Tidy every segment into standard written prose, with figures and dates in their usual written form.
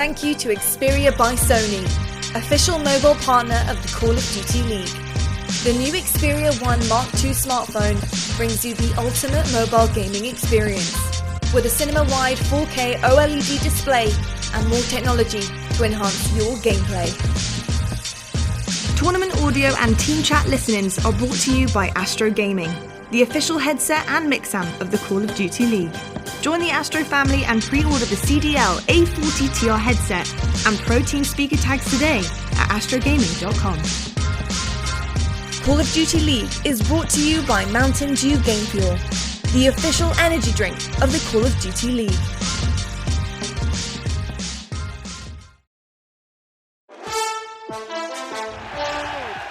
Thank you to Xperia by Sony, official mobile partner of the Call of Duty League. The new Xperia 1 Mark II smartphone brings you the ultimate mobile gaming experience, with a cinema-wide 4K OLED display and more technology to enhance your gameplay. Tournament audio and team chat listenings are brought to you by Astro Gaming, the official headset and mix-amp of the Call of Duty League. Join the Astro family and pre-order the CDL A40TR headset and Pro Team speaker tags today at astrogaming.com. Call of Duty League is brought to you by Mountain Dew Game Fuel, the official energy drink of the Call of Duty League.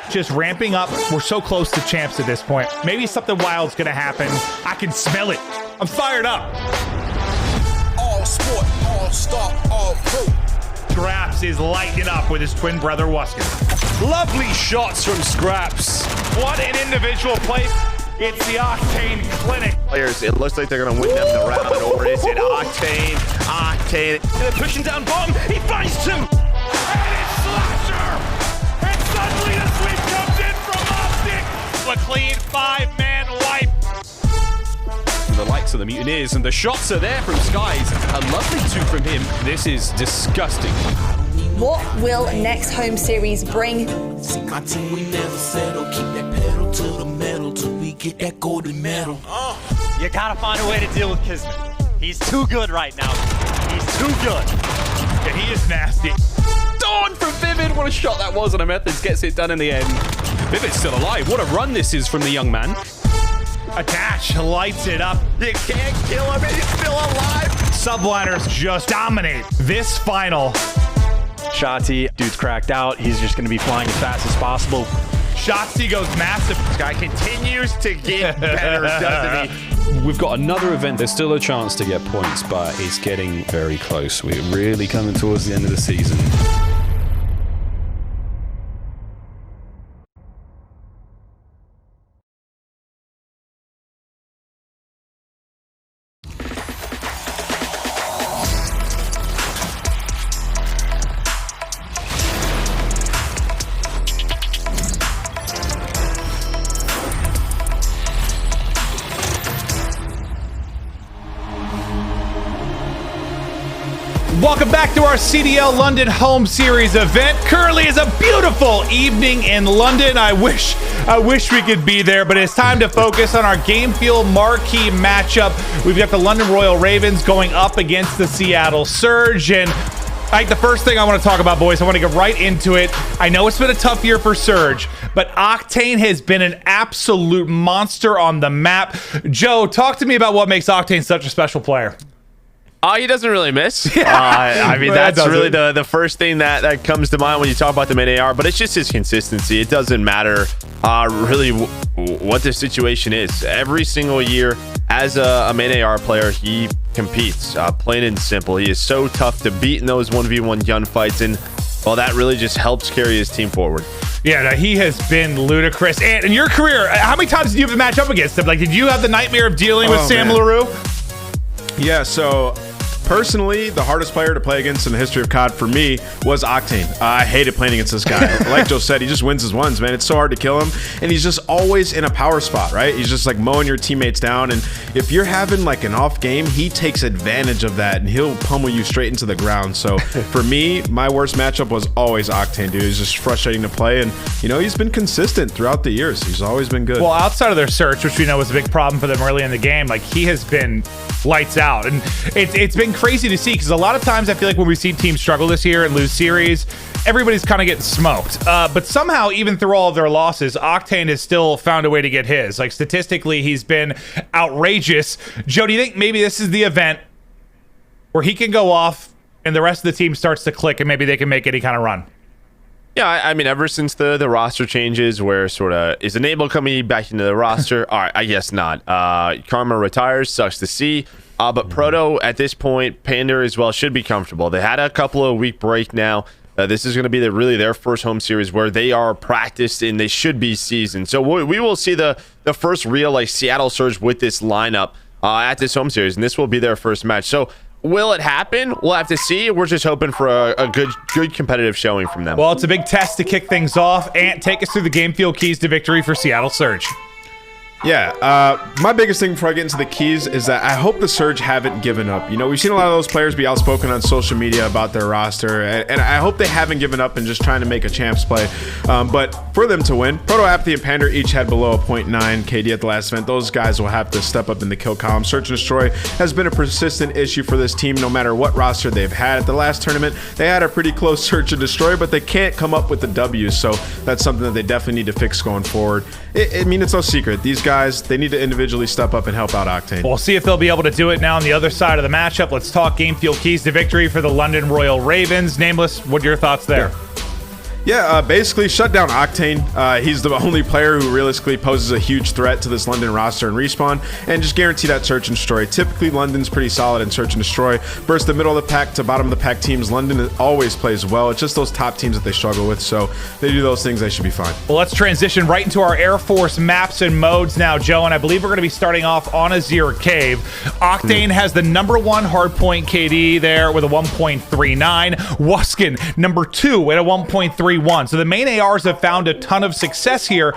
Just ramping up. We're so close to champs at this point. Maybe something wild's gonna happen. I can smell it. I'm fired up. All sport, all star, all pro. Scraps is lighting up with his twin brother Wuskin. Lovely shots from Scraps. What an individual play. It's the Octane Clinic. Players, it looks like they're gonna win them the round, or is it Octane? Octane. And they're pushing down bomb. He finds two. And it's Slasher. And suddenly the sweep comes in from OpTic. A clean 5-man wipe. The likes of the Mutineers, and the shots are there from Skies. A lovely two from him. This is disgusting. What will next home series bring? See my team, we never settle. Keep that pedal to the metal till we get that golden medal. You gotta find a way to deal with Kismet. He's too good right now. He's too good. Yeah, he is nasty. Dawn from Vivid. What a shot that was on a Methods. Gets it done in the end. Vivid's still alive. What a run this is from the young man. Attach lights it up. You can't kill him and he's still alive. Subliners just dominate this final. Shotzi, dude's cracked out. He's just gonna be flying as fast as possible. Shotzi goes massive. This guy continues to get better, doesn't he? We've got another event. There's still a chance to get points, but it's getting very close. We're really coming towards the end of the season. Welcome back to our CDL London Home Series event. Currently is a beautiful evening in London. I wish we could be there, but it's time to focus on our Game Fuel marquee matchup. We've got the London Royal Ravens going up against the Seattle Surge, and I think the first thing I want to talk about, boys, I want to get right into it. I know it's been a tough year for Surge, but Octane has been an absolute monster on the map. Joe, talk to me about what makes Octane such a special player. He doesn't really miss. I mean, that's really the first thing that comes to mind when you talk about the main AR, but it's just his consistency. It doesn't matter really what the situation is. Every single year as a main AR player, he competes, plain and simple. He is so tough to beat in those 1v1 gunfights, and well, that really just helps carry his team forward. Yeah, no, he has been ludicrous. And in your career, how many times did you have to match up against him? Like, did you have the nightmare of dealing with Sam LaRue? Yeah, so personally, the hardest player to play against in the history of COD for me was Octane. I hated playing against this guy. Like Joe said, he just wins his ones, man. It's so hard to kill him, and he's just always in a power spot, right? He's just like mowing your teammates down, and if you're having like an off game, he takes advantage of that, and he'll pummel you straight into the ground. So for me, my worst matchup was always Octane, dude. It's just frustrating to play, and you know, he's been consistent throughout the years. He's always been good. Well, outside of their search, which we know was a big problem for them early in the game, like he has been lights out, and it's been crazy to see, because a lot of times I feel like when we see teams struggle this year and lose series, everybody's kind of getting smoked, but somehow even through all of their losses, Octane has still found a way to get his. Like statistically, he's been outrageous. Joe, do you think maybe this is the event where he can go off and the rest of the team starts to click and maybe they can make any kind of run? Yeah, I mean, ever since the roster changes, where sort of is Enable coming back into the roster? All right, I guess not. Karma retires, sucks to see. But Proto at this point, Panda as well, should be comfortable. They had a couple of week break now. This is going to be really their first home series where they are practiced and they should be seasoned. So we will see the first real like Seattle Surge with this lineup at this home series, and this will be their first match. So Will it happen? We'll have to see. We're just hoping for a good competitive showing from them. Well, it's a big test to kick things off. Ant, take us through the game field keys to victory for Seattle Surge. Yeah, my biggest thing before I get into the keys is that I hope the Surge haven't given up. You know, we've seen a lot of those players be outspoken on social media about their roster, and I hope they haven't given up and just trying to make a champs play. But for them to win, Proto, Apathy, and Pander each had below a 0.9 KD at the last event. Those guys will have to step up in the kill column. Search and Destroy has been a persistent issue for this team no matter what roster they've had. At the last tournament, they had a pretty close Search and Destroy, but they can't come up with the W, so that's something that they definitely need to fix going forward. I mean, it's no secret. These guys, they need to individually step up and help out Octane. We'll see if they'll be able to do it now on the other side of the matchup. Let's talk game field keys to victory for the London Royal Ravens. Nameless, what are your thoughts there? Yeah, basically shut down Octane. He's the only player who realistically poses a huge threat to this London roster and respawn, and just guarantee that Search and Destroy. Typically, London's pretty solid in Search and Destroy. Versus the middle of the pack to bottom of the pack teams, London always plays well. It's just those top teams that they struggle with, so they do those things, they should be fine. Well, let's transition right into our Air Force maps and modes now, Joe, and I believe we're going to be starting off on Azhir Cave. Octane has the #1 hardpoint KD there with a 1.39. Wuskin, #2 at a 1.31. So the main ARs have found a ton of success here,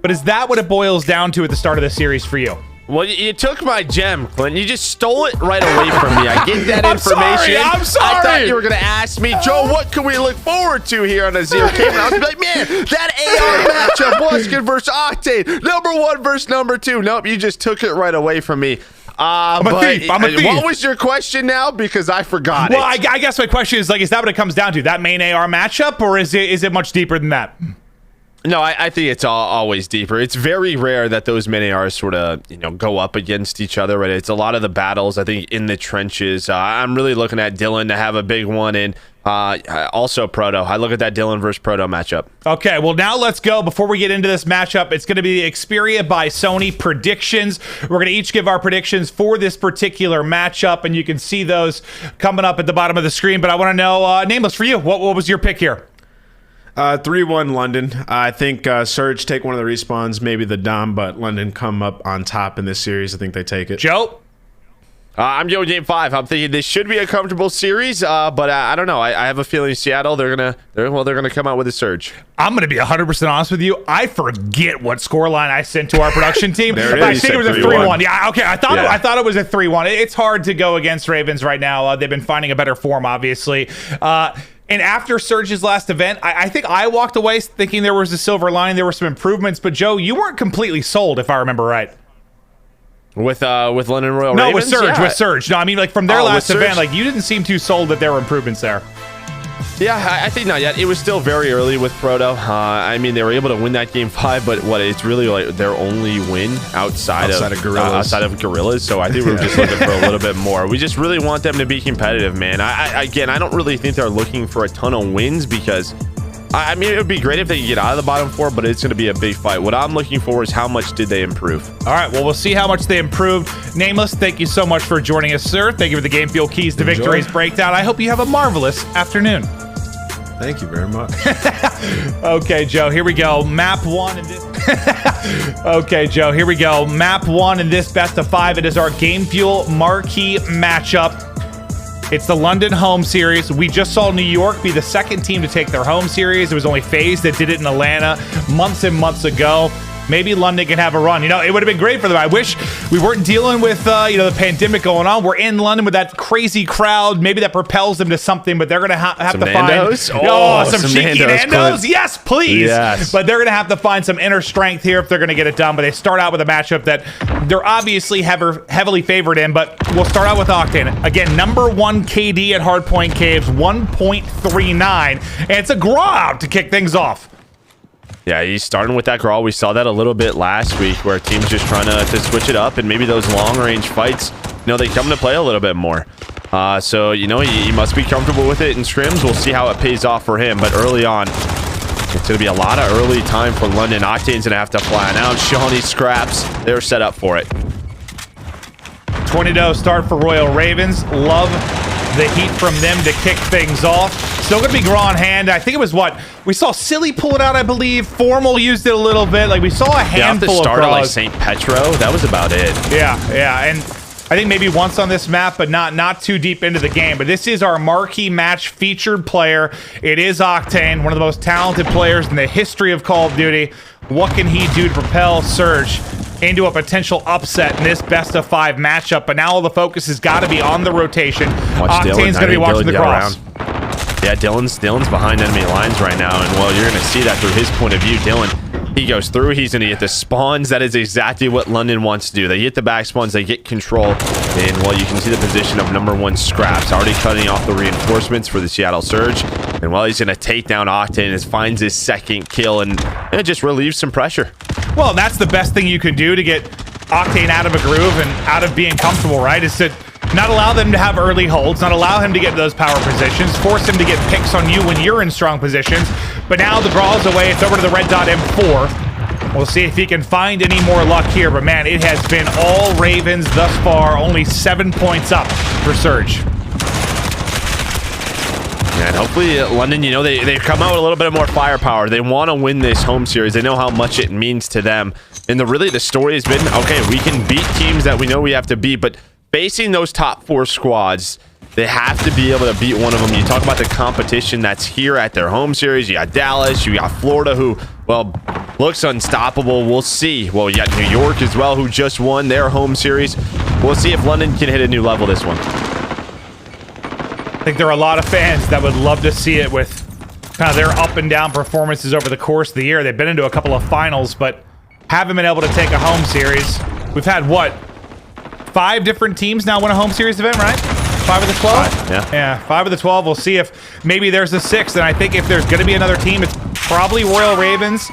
but is that what it boils down to at the start of the series for you? Well, you took my gem, Clint. You just stole it right away from me. I get that information. I'm sorry. I thought you were going to ask me, Joe, what can we look forward to here on Azhir Cave? And I was going to be like, man, that AR matchup, Wuskin versus Octane, #1 versus #2. Nope, you just took it right away from me. I'm a thief. What was your question now? Because I forgot Well, it. I guess my question is, like, is that what it comes down to? That main AR matchup, or is it much deeper than that? No, I think it's always deeper. It's very rare that those mini ARs sort of, go up against each other. But it's a lot of the battles, I think, in the trenches. I'm really looking at Dylan to have a big one, and also Proto. I look at that Dylan versus Proto matchup. Okay, well, now let's go. Before we get into this matchup, it's going to be the Xperia by Sony predictions. We're going to each give our predictions for this particular matchup, and you can see those coming up at the bottom of the screen. But I want to know, Nameless, for you, what was your pick here? 3-1 London. I think Surge take one of the respawns, maybe the Dom, but London come up on top in this series. I think they take it. Joe? I'm going game 5. I'm thinking this should be a comfortable series, but I don't know. I have a feeling Seattle, they're gonna come out with a surge. I'm gonna be 100% honest with you. I forget what scoreline I sent to our production team. There it I is. think it was a 3-1. Yeah, okay. I thought it was a 3-1. It's hard to go against Ravens right now. They've been finding a better form, obviously. And after Surge's last event, I think I walked away thinking there was a silver lining. There were some improvements, but Joe, you weren't completely sold, if I remember right. With London Royal No, Ravens? with Surge. No, I mean, like, from their last with event, Surge? like, you didn't seem too sold that there were improvements there. Yeah, I think not yet. It was still very early with Proto. I mean, they were able to win that game 5, but it's really like their only win outside of Guerrillas. So I think we were just looking for a little bit more. We just really want them to be competitive, man. I don't really think they're looking for a ton of wins because, I mean, it would be great if they could get out of the bottom 4, but it's going to be a big fight. What I'm looking for is how much did they improve. All right, well, we'll see how much they improved. Nameless, thank you so much for joining us, sir. Thank you for the game field keys to victories breakdown. I hope you have a marvelous afternoon. Thank you very much. Okay, Joe, here we go. Map 1 in this. Okay, Joe, here we go. Map 1 in this best of 5. It is our Game Fuel marquee matchup. It's the London home series. We just saw New York be the second team to take their home series. It was only FaZe that did it in Atlanta months and months ago. Maybe London can have a run. It would have been great for them. I wish we weren't dealing with, the pandemic going on. We're in London with that crazy crowd. Maybe that propels them to something, but they're going to have to Nandos? find... some cheeky Nandos, Nandos? Yes, please. Yes. But they're going to have to find some inner strength here if they're going to get it done. But they start out with a matchup that they're obviously heavily favored in, but we'll start out with Octane. Again, #1 KD at Hardpoint Caves, 1.39. And it's a Graw out to kick things off. Yeah, he's starting with that Grawl. We saw that a little bit last week where teams just trying to switch it up, and maybe those long-range fights, they come to play a little bit more. So, he must be comfortable with it in scrims. We'll see how it pays off for him, but early on, it's going to be a lot of early time for London. Octane's going to have to fly out. Shawnee scraps. They're set up for it. 20-0 start for Royal Ravens. Love the heat from them to kick things off. Still going to be Graw in hand. I think it was we saw Silly pull it out, I believe. Formal used it a little bit. Like, we saw a handful of started Graws. like St. Petro. That was about it. Yeah. And I think maybe once on this map, but not too deep into the game. But this is our marquee match featured player. It is Octane, one of the most talented players in the history of Call of Duty. What can he do to propel Surge into a potential upset in this best-of-5 matchup? But now all the focus has got to be on the rotation. Octane's going to be watching the cross. Yeah, Dylan's behind enemy lines right now, and well, you're going to see that through his point of view. Dylan, he goes through, he's going to get the spawns. That is exactly what London wants to do. They get the back spawns, they get control, and well, you can see the position of #1 Scraps already cutting off the reinforcements for the Seattle Surge, and well, he's going to take down Octane and finds his second kill, and it just relieves some pressure. Well, that's the best thing you can do to get Octane out of a groove and out of being comfortable, right? Is to not allow them to have early holds, not allow him to get those power positions, force him to get picks on you when you're in strong positions. But now the draw is away. It's over to the red dot M4. We'll see if he can find any more luck here. But man, it has been all Ravens thus far. Only 7 points up for Surge. And hopefully London, you know, they come out with a little bit more firepower. They want to win this home series. They know how much it means to them. And the story has been, okay, we can beat teams that we know we have to beat, but facing those top 4 squads, they have to be able to beat one of them. You talk about the competition that's here at their home series. You got Dallas, you got Florida, who, well, looks unstoppable. We'll see. Well, you got New York as well, who just won their home series. We'll see if London can hit a new level this one. I think there are a lot of fans that would love to see it with kind of their up and down performances over the course of the year. They've been into a couple of finals, but haven't been able to take a home series. We've had, what, 5 different teams now win a home series event, right? 5 of the 12? Yeah, 5 of the 12. We'll see if maybe there's a 6th. And I think if there's going to be another team, it's probably Royal Ravens.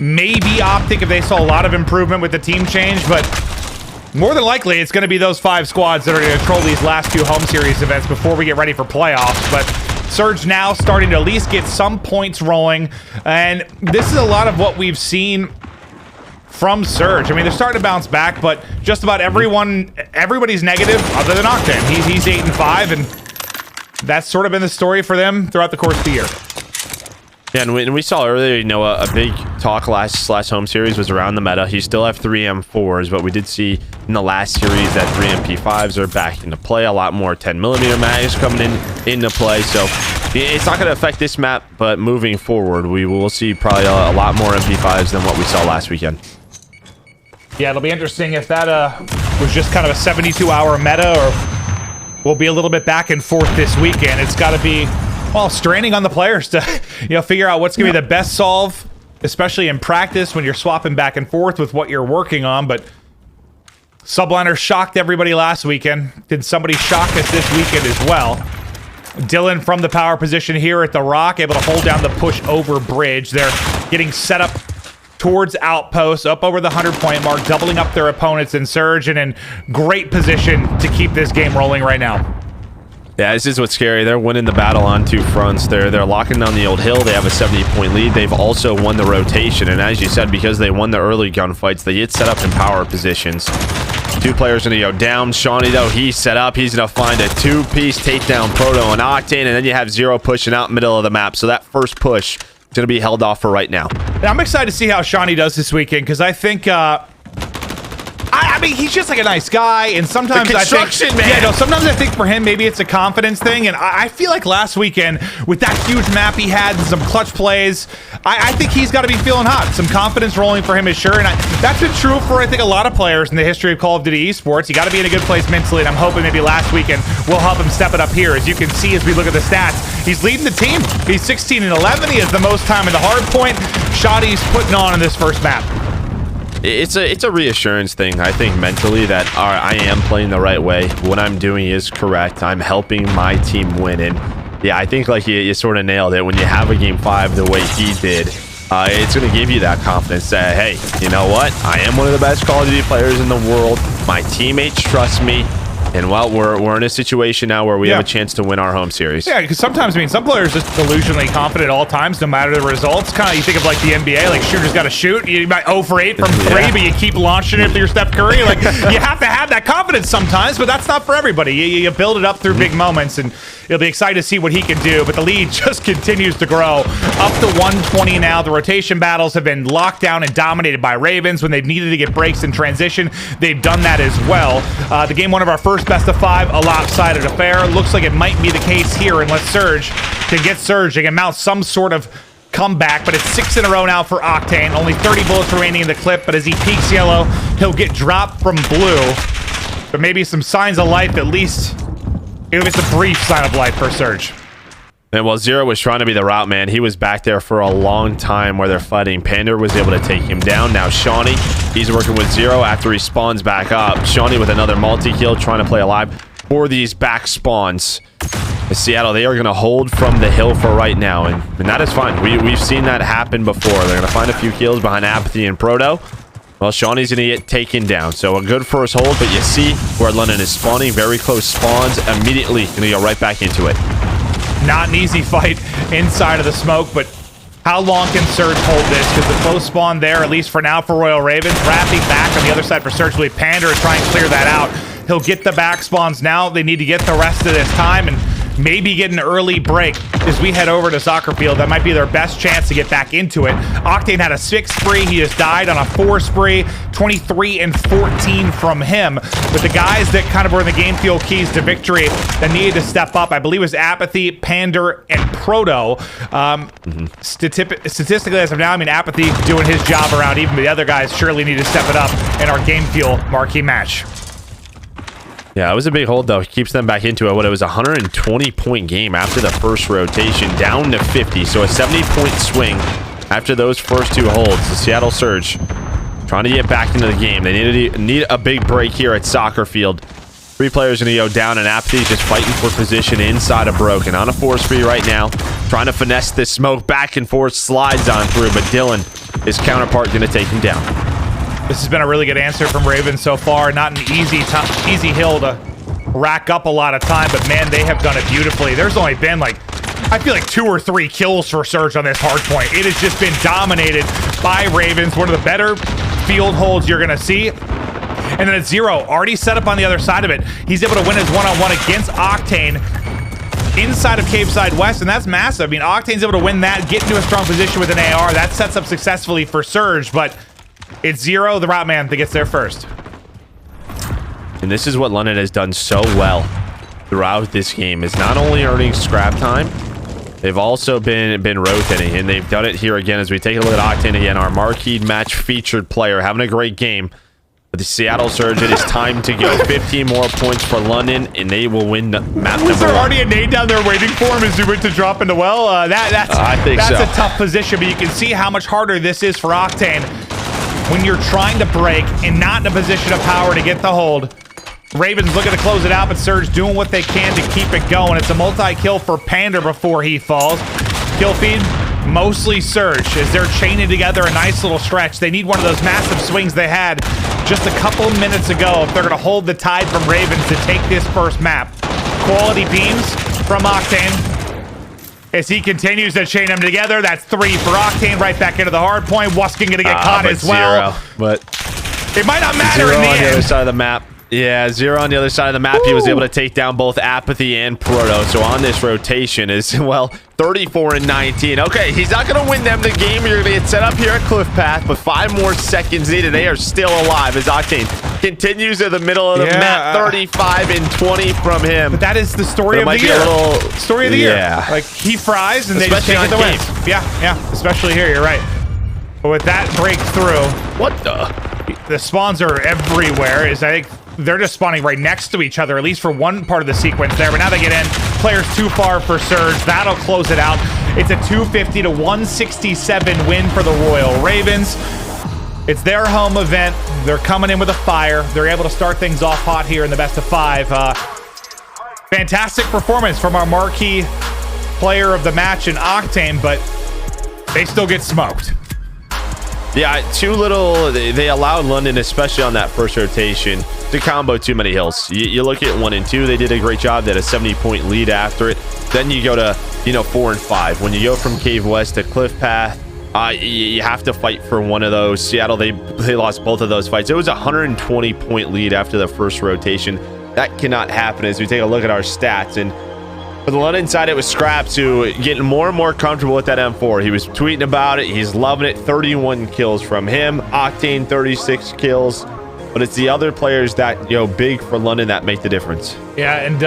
Maybe OpTic if they saw a lot of improvement with the team change. But more than likely, it's going to be those 5 squads that are going to control these last 2 home series events before we get ready for playoffs. But Surge now starting to at least get some points rolling. And this is a lot of what we've seen from Surge. I mean, they're starting to bounce back, but just about everybody's negative other than Octane. He's 8-5, and that's sort of been the story for them throughout the course of the year. Yeah, and we saw earlier, you know, a big talk last home series was around the meta. You still have 3 M4s, but we did see in the last series that 3 MP5s are back into play. A lot more 10mm mags coming into play. So it's not going to affect this map, but moving forward, we will see probably a lot more MP5s than what we saw last weekend. Yeah, it'll be interesting if that was just kind of a 72-hour meta, or we'll be a little bit back and forth this weekend. It's got to be, well, straining on the players to, you know, figure out what's going to be the best solve, especially in practice when you're swapping back and forth with what you're working on. But Subliners shocked everybody last weekend. Did somebody shock us this weekend as well? Dylan from the power position here at the Rock, able to hold down the push over bridge. They're getting set up towards outposts, up over the 100-point mark, doubling up their opponents in Surge, and in great position to keep this game rolling right now. Yeah, this is what's scary. They're winning the battle on 2 fronts. They're locking down the old hill. They have a 70-point lead. They've also won the rotation, and as you said, because they won the early gunfights, they get set up in power positions. 2 players going to go down. Shawnee, though, he's set up. He's going to find a 2-piece takedown Proto and Octane, and then you have Zero pushing out middle of the map. So that first push is going to be held off for right now. I'm excited to see how Shawnee does this weekend, because I think I mean, he's just like a nice guy, and sometimes the construction, I think, man. Yeah, no, sometimes I think for him maybe it's a confidence thing, and I feel like last weekend with that huge map he had and some clutch plays, I think he's got to be feeling hot. Some confidence rolling for him is sure, and that's been true for I think a lot of players in the history of Call of Duty esports. You got to be in a good place mentally, and I'm hoping maybe last weekend will help him step it up here. As you can see, as we look at the stats, he's leading the team. He's 16-11. He has the most time in the hard point. Shotty's putting on in this first map. It's a reassurance thing, I think, mentally, that I am playing the right way. What I'm doing is correct. I'm helping my team win. And yeah, I think like you sort of nailed it when you have a game 5 the way he did. It's going to give you that confidence that, hey, you know what? I am one of the best Call of Duty players in the world. My teammates trust me. And well, we're in a situation now where we have a chance to win our home series. Yeah, because sometimes, I mean, some players just delusionally confident at all times, no matter the results. Kind of, you think of like the NBA, like shooters got to shoot. You might 0 for 8 from 3, but you keep launching it if you're Steph Curry. Like, you have to have that confidence sometimes, but that's not for everybody. You build it up through big moments, and It'll be exciting to see what he can do, but the lead just continues to grow. Up to 120 now. The rotation battles have been locked down and dominated by Ravens. When they've needed to get breaks in transition, they've done that as well. The game one of our first best of 5, a lopsided affair. Looks like it might be the case here unless Surge can get Surge. They can mount some sort of comeback, but it's 6 in a row now for Octane. Only 30 bullets remaining in the clip, but as he peeks yellow, he'll get dropped from blue. But maybe some signs of life, at least if it's a brief sign of life for Surge. And while Zero was trying to be the route man, he was back there for a long time where they're fighting. Panda was able to take him down. Now Shawnee, he's working with Zero after he spawns back up. Shawnee with another multi-kill, trying to play alive for these back spawns. Seattle, they are going to hold from the hill for right now, and that is fine. We've seen that happen before. They're going to find a few kills behind Apathy and Proto. Well, Shawnee's going to get taken down, so a good first hold, but you see where London is spawning. Very close spawns. Immediately going to go right back into it. Not an easy fight inside of the smoke, but how long can Surge hold this? Because the close spawn there, at least for now for Royal Ravens. Wrapping back on the other side for Surge. Will be Panda to try and clear that out. He'll get the back spawns now. They need to get the rest of this time and maybe get an early break as we head over to Soccer Field. That might be their best chance to get back into it. Octane had a 6 spree. He just died on a 4 spree. 23 and 14 from him. But the guys that kind of were in the game field keys to victory that needed to step up, I believe, was Apathy, Pander, and Proto. Statistically, as of now, I mean, Apathy doing his job around even the other guys surely need to step it up in our game field marquee match. Yeah, it was a big hold, though. He keeps them back into it. What, it was a 120-point game after the first rotation, down to 50. So a 70-point swing after those first 2 holds. The Seattle Surge trying to get back into the game. They need a big break here at Soccer Field. 3 players going to go down, and Apathy just fighting for position inside of Broken. On a 4 spree right now, trying to finesse this smoke back and forth, slides on through, but Dylan, his counterpart, going to take him down. This has been a really good answer from Raven so far. Not an easy hill to rack up a lot of time, but man, they have done it beautifully. There's only been like, I feel like 2 or 3 kills for Surge on this hardpoint. It has just been dominated by Ravens. One of the better field holds you're gonna see. And then at Zero, already set up on the other side of it. He's able to win his one-on-one against Octane inside of Cave Side West, and that's massive. I mean, Octane's able to win that, get into a strong position with an AR. That sets up successfully for Surge, but it's Zero, the route man, that gets there first. And this is what London has done so well throughout this game, is not only earning scrap time, they've also been rotating, and they've done it here again as we take a look at Octane again, our marquee match featured player, having a great game. But the Seattle Surge, it is time to go. 15 more points for London, and they will win map number 1. Was there already a nade down there waiting for him as he went to drop in the well? That's a tough position, but you can see how much harder this is for Octane when you're trying to break and not in a position of power to get the hold. Ravens looking to close it out, but Surge doing what they can to keep it going. It's a multi-kill for Pander before he falls. Kill feed, mostly Surge, as they're chaining together a nice little stretch. They need one of those massive swings they had just a couple minutes ago if they're going to hold the tide from Ravens to take this first map. Quality beams from Octane as he continues to chain them together. That's 3 for Octane, right back into the hard point. Wuskin going to get caught as well. Zero, but it might not matter Zero in the on end. the other side of the map. Yeah, Zero on the other side of the map. Woo! He was able to take down both Apathy and Proto. So on this rotation is, well, 34 and 19. Okay, he's not going to win them the game. You're going to get set up here at Cliff Path, but 5 more seconds needed. They are still alive as Octane continues to the middle of the map. 35 and 20 from him. But that is the story of the year. Story of the year. Like, he fries and especially they just take it the wins. Yeah, especially here. You're right. But with that breakthrough, what the spawns are everywhere. Is I think they're just spawning right next to each other, at least for one part of the sequence there. But now they get in. Players too far for Surge. That'll close it out. It's a 250 to 167 win for the Royal Ravens. It's their home event. They're coming in with a fire. They're able to start things off hot here in the best of 5. Fantastic performance from our marquee player of the match in Octane, but they still get smoked. Yeah, too little. They allowed London, especially on that first rotation, to combo too many hills. You look at 1 and 2, they did a great job. They had a 70-point lead after it. Then you go to 4 and 5. When you go from Cave West to Cliff Path, you have to fight for one of those. Seattle, they lost both of those fights. It was a 120-point lead after the first rotation. That cannot happen as we take a look at our stats. And But the London side, it was Scraps who getting more and more comfortable with that M4. He was tweeting about it. He's loving it. 31 kills from him. Octane, 36 kills. But it's the other players that, big for London that make the difference. Yeah, and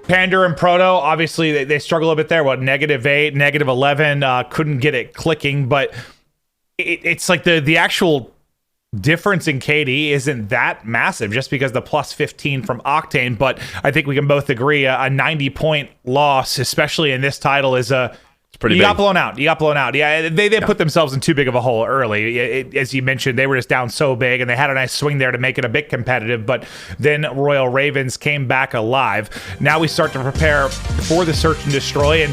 Pander and Proto, obviously, they struggle a bit there. What, -8, -11, couldn't get it clicking. But it's like the actual difference in KD isn't that massive just because the +15 from Octane. But I think we can both agree a 90-point loss, especially in this title, is pretty you big. got blown out. Yeah, they put themselves in too big of a hole early. As you mentioned, they were just down so big, and they had a nice swing there to make it a bit competitive. But then Royal Ravens came back alive. Now we start to prepare for the search and destroy, and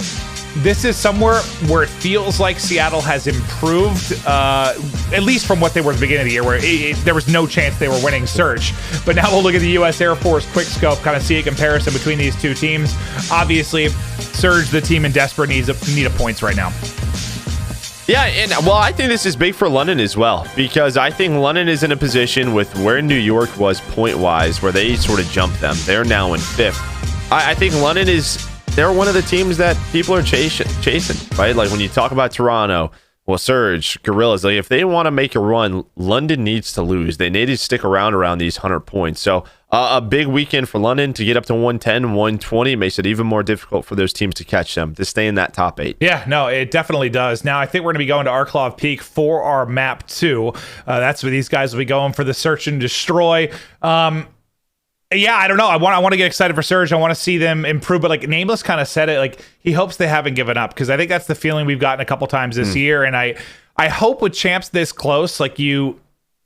this is somewhere where it feels like Seattle has improved, at least from what they were at the beginning of the year, where there was no chance they were winning search. But now we'll look at the U.S. Air Force quick scope, kind of see a comparison between these two teams. Obviously, Surge, the team in desperate need of points right now. Yeah, and I think this is big for London as well, because I think London is in a position with where New York was point-wise, where they sort of jumped them. They're now in 5th. I think London they're one of the teams that people are chasing, right? Like when you talk about Toronto, Surge, Guerrillas, like if they want to make a run, London needs to lose. They need to stick around these 100 points. So a big weekend for London to get up to 110, 120 makes it even more difficult for those teams to catch them, to stay in that top 8. Yeah, no, it definitely does. Now, I think we're going to be going to Arklov Peak for our map 2. That's where these guys will be going for the search and destroy. Yeah, I don't know. I want to get excited for Surge. I want to see them improve. But like Nameless kind of said it, like he hopes they haven't given up, because I think that's the feeling we've gotten a couple times this year. And I hope with champs this close, like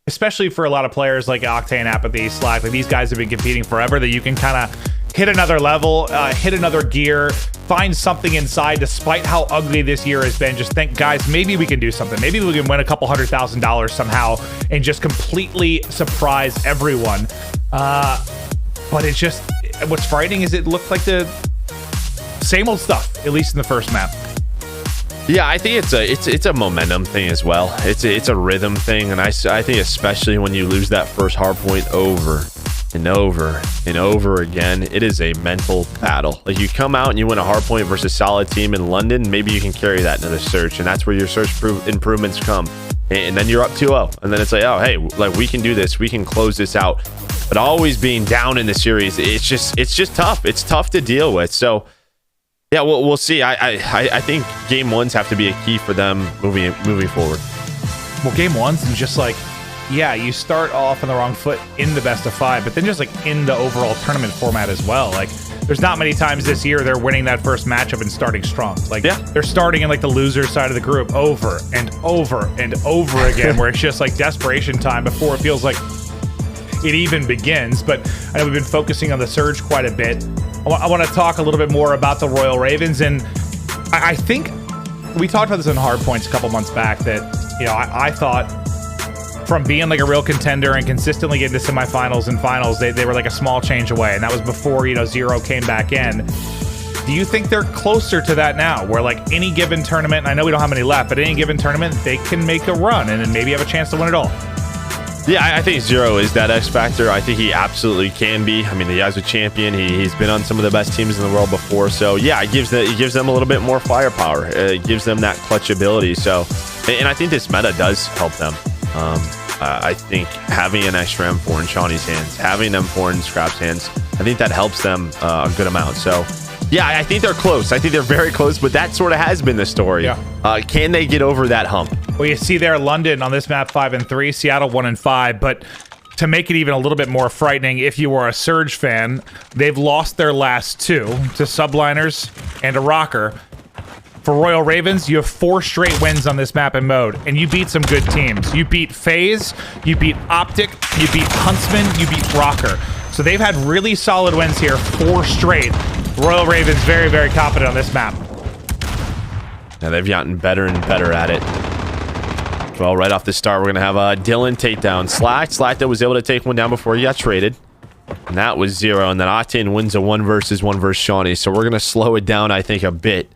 especially for a lot of players like Octane, Apathy, Slack, like these guys have been competing forever, that you can kind of hit another level, hit another gear, find something inside, despite how ugly this year has been. Just think, guys, maybe we can do something. Maybe we can win a couple $100,000 somehow and just completely surprise everyone. But it's just, what's frightening is it looked like the same old stuff, at least in the first map. Yeah, I think it's a momentum thing as well. It's a rhythm thing, and I think especially when you lose that first hardpoint over and over and over again, it is a mental battle. Like you come out and you win a hardpoint versus a solid team in London, maybe you can carry that into the search, and that's where your search improvements come. And then you're up 2-0, and then it's like, oh hey, like we can do this, we can close this out. But always being down in the series, it's just tough. It's tough to deal with. So yeah, we'll see. I think game 1s have to be a key for them moving forward. Well, game 1's is just like, yeah, you start off on the wrong foot in the best of 5, but then just like in the overall tournament format as well. Like there's not many times this year they're winning that first matchup and starting strong. Like they're starting in like the loser side of the group over and over and over again, where it's just like desperation time before it feels like it even begins. But I know we've been focusing on the Surge quite a bit. I want to talk a little bit more about the Royal Ravens, and I think we talked about this on Hardpoints a couple months back, that I thought from being like a real contender and consistently getting to semifinals and finals, they were like a small change away, and that was before Zero came back in. Do you think they're closer to that now, where like any given tournament, and I know we don't have many left, but any given tournament they can make a run and then maybe have a chance to win it all? Yeah, I think Zero is that X factor. I think he absolutely can be. I mean, the guy's a champion. He's been on some of the best teams in the world before. So yeah, it gives them a little bit more firepower. It gives them that clutch ability. So, and I think this meta does help them. I think having an extra M4 in Shawnee's hands, having an M4 in Scrap's hands, I think that helps them a good amount. So yeah, I think they're close. I think they're very close, but that sort of has been the story. Yeah. Can they get over that hump? Well, you see there London on this map 5-3, Seattle 1-5, but to make it even a little bit more frightening, if you are a Surge fan, they've lost their last 2 to Subliners and a Rocker. For Royal Ravens, you have 4 straight wins on this map and mode, and you beat some good teams. You beat FaZe, you beat OpTic, you beat Huntsman, you beat Rocker. So they've had really solid wins here, 4 straight. Royal Ravens very, very confident on this map. Now they've gotten better and better at it. Well, right off the start, we're going to have Dylan take down Slack. Slack that was able to take one down before he got traded. And that was Zero. And then Octane wins a 1 versus 1 versus Shawnee. So we're going to slow it down, I think, a bit.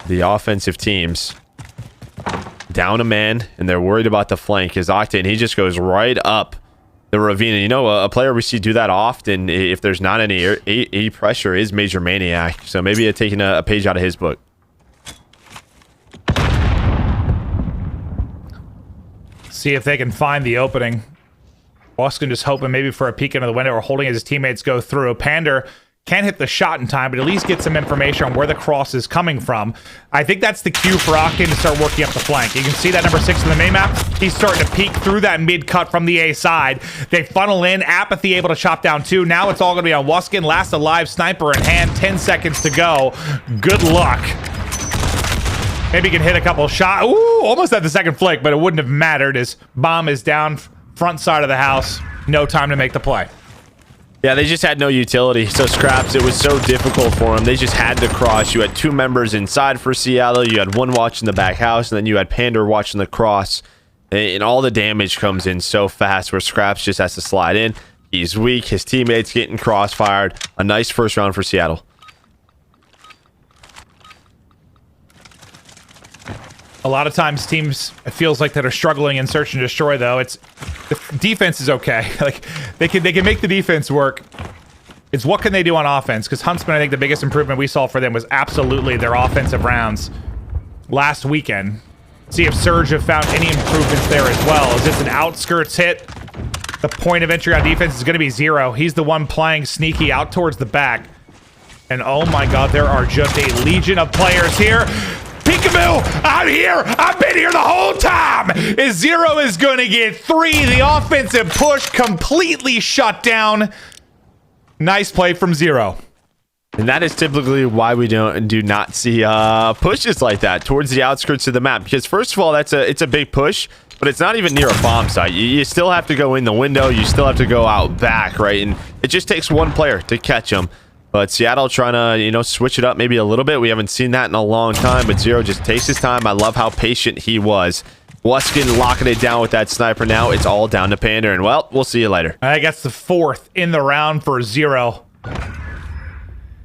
The offensive teams down a man, and they're worried about the flank. Because Octane, he just goes right up the ravine. And, you know, a player we see do that often, if there's not any A pressure, is Major Maniac. So maybe taking a page out of his book. See if they can find the opening. Waskin just hoping maybe for a peek into the window or holding as his teammates go through. Pander can't hit the shot in time, but at least get some information on where the cross is coming from. I think that's the cue for Octane to start working up the flank. You can see that number 6 in the main map. He's starting to peek through that mid cut from the A side. They funnel in. Apathy able to chop down 2. Now it's all going to be on Waskin. Last alive, sniper in hand. 10 seconds to go. Good luck. Maybe he can hit a couple shots. Ooh, almost had the second flick, but it wouldn't have mattered as bomb is down front side of the house. No time to make the play. Yeah, they just had no utility. So Scraps, it was so difficult for them. They just had to cross. You had 2 members inside for Seattle. You had 1 watching the back house, and then you had Pander watching the cross. And all the damage comes in so fast where Scraps just has to slide in. He's weak. His teammates getting crossfired. A nice first round for Seattle. A lot of times teams, it feels like that are struggling in search and destroy, though. It's the defense is okay. Like they can make the defense work. It's what can they do on offense? Because Huntsman, I think the biggest improvement we saw for them was absolutely their offensive rounds last weekend. See if Surge have found any improvements there as well. Is this an outskirts hit? The point of entry on defense is going to be 0. He's the one playing sneaky out towards the back. And oh my god, there are just a legion of players here. Peekaboo! I'm here! I've been here the whole time! Azhir is going to get 3. The offensive push completely shut down. Nice play from Zero. And that is typically why we do not see pushes like that towards the outskirts of the map. Because first of all, it's a big push, but it's not even near a bomb site. You still have to go in the window. You still have to go out back, right? And it just takes 1 player to catch them. But Seattle trying to, you know, switch it up maybe a little bit. We haven't seen that in a long time, but Zero just takes his time. I love how patient he was. Waskin locking it down with that sniper now. It's all down to Pander, and well, we'll see you later. I think that's the 4th in the round for Zero.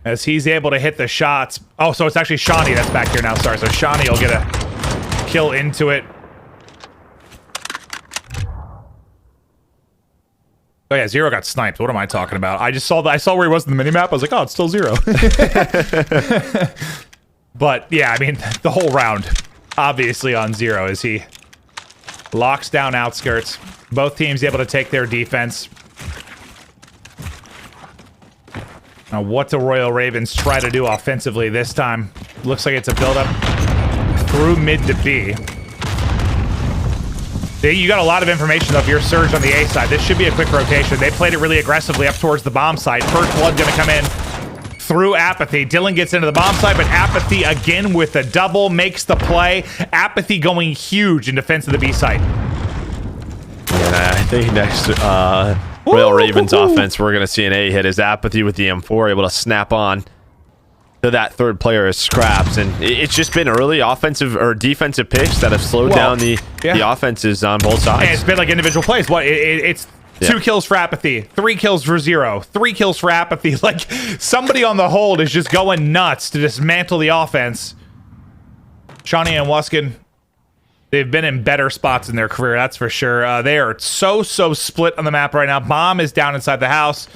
As he's able to hit the shots. Oh, so it's actually Shawnee that's back here now. Sorry, so Shawnee will get a kill into it. Oh yeah, Zero got sniped. What am I talking about? I just saw that. I saw where he was in the minimap. I was like, oh, it's still Zero. But yeah, I mean, the whole round, obviously on Zero, as he locks down outskirts. Both teams able to take their defense. Now, what do Royal Ravens try to do offensively this time? Looks like it's a build-up through mid to B. You got a lot of information of your Surge on the A side. This should be a quick rotation. They played it really aggressively up towards the bomb site. First blood going to come in through Apathy. Dylan gets into the bomb site, but Apathy again with a double makes the play. Apathy going huge in defense of the B site. And I think next Royal Ravens offense, we're going to see an A hit as Apathy with the M4 able to snap on to that 3rd player as Scraps. And it's just been early offensive or defensive picks that have slowed down the offenses on both sides. And it's been like individual plays. What it's 2 kills for Apathy, 3 kills for Zero, 3 kills for Apathy. Like somebody on the hold is just going nuts to dismantle the offense. Shawnee and Waskin, they've been in better spots in their career, that's for sure. They are so split on the map right now. Bomb is down inside the house.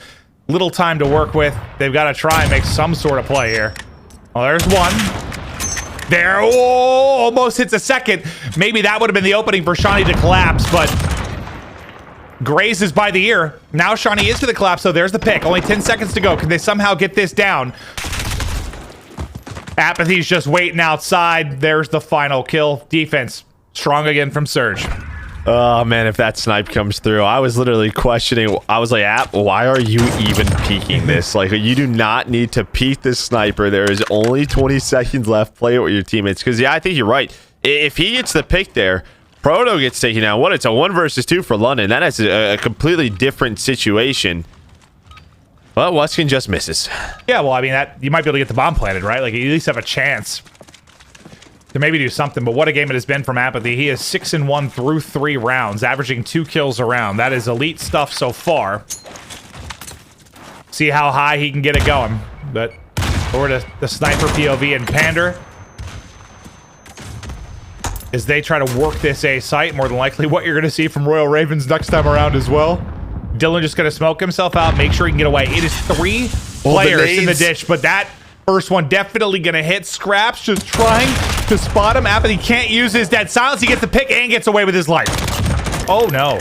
Little time to work with. They've got to try and make some sort of play here. Well, there's 1. There. Oh, almost hits a second. Maybe that would have been the opening for Shawnee to collapse, but Graze is by the ear. Now Shawnee is to the collapse, so there's the pick. Only 10 seconds to go. Can they somehow get this down? Apathy's just waiting outside. There's the final kill. Defense strong again from Surge. Oh man, if that snipe comes through, I was literally questioning. I was like, App, why are you even peeking this? Like, you do not need to peek this sniper. There is only 20 seconds left. Play it with your teammates. Because yeah, I think you're right. If he gets the pick there, Proto gets taken out. What? It's a 1 versus 2 for London. That is a completely different situation. But Waskin just misses. Yeah, well, I mean, that you might be able to get the bomb planted, right? Like, you at least have a chance to maybe do something. But what a game it has been from Apathy. He is 6-1 through 3 rounds, averaging 2 kills a round. That is elite stuff so far. See how high he can get it going. But over to the sniper POV and Pander, as they try to work this A site. More than likely what you're going to see from Royal Ravens next time around as well. Dylan just going to smoke himself out, make sure he can get away. It is 3 players in the ditch, but that first one definitely going to hit. Scraps just trying to spot him. Apathy can't use his dead silence. He gets the pick and gets away with his life. Oh, no.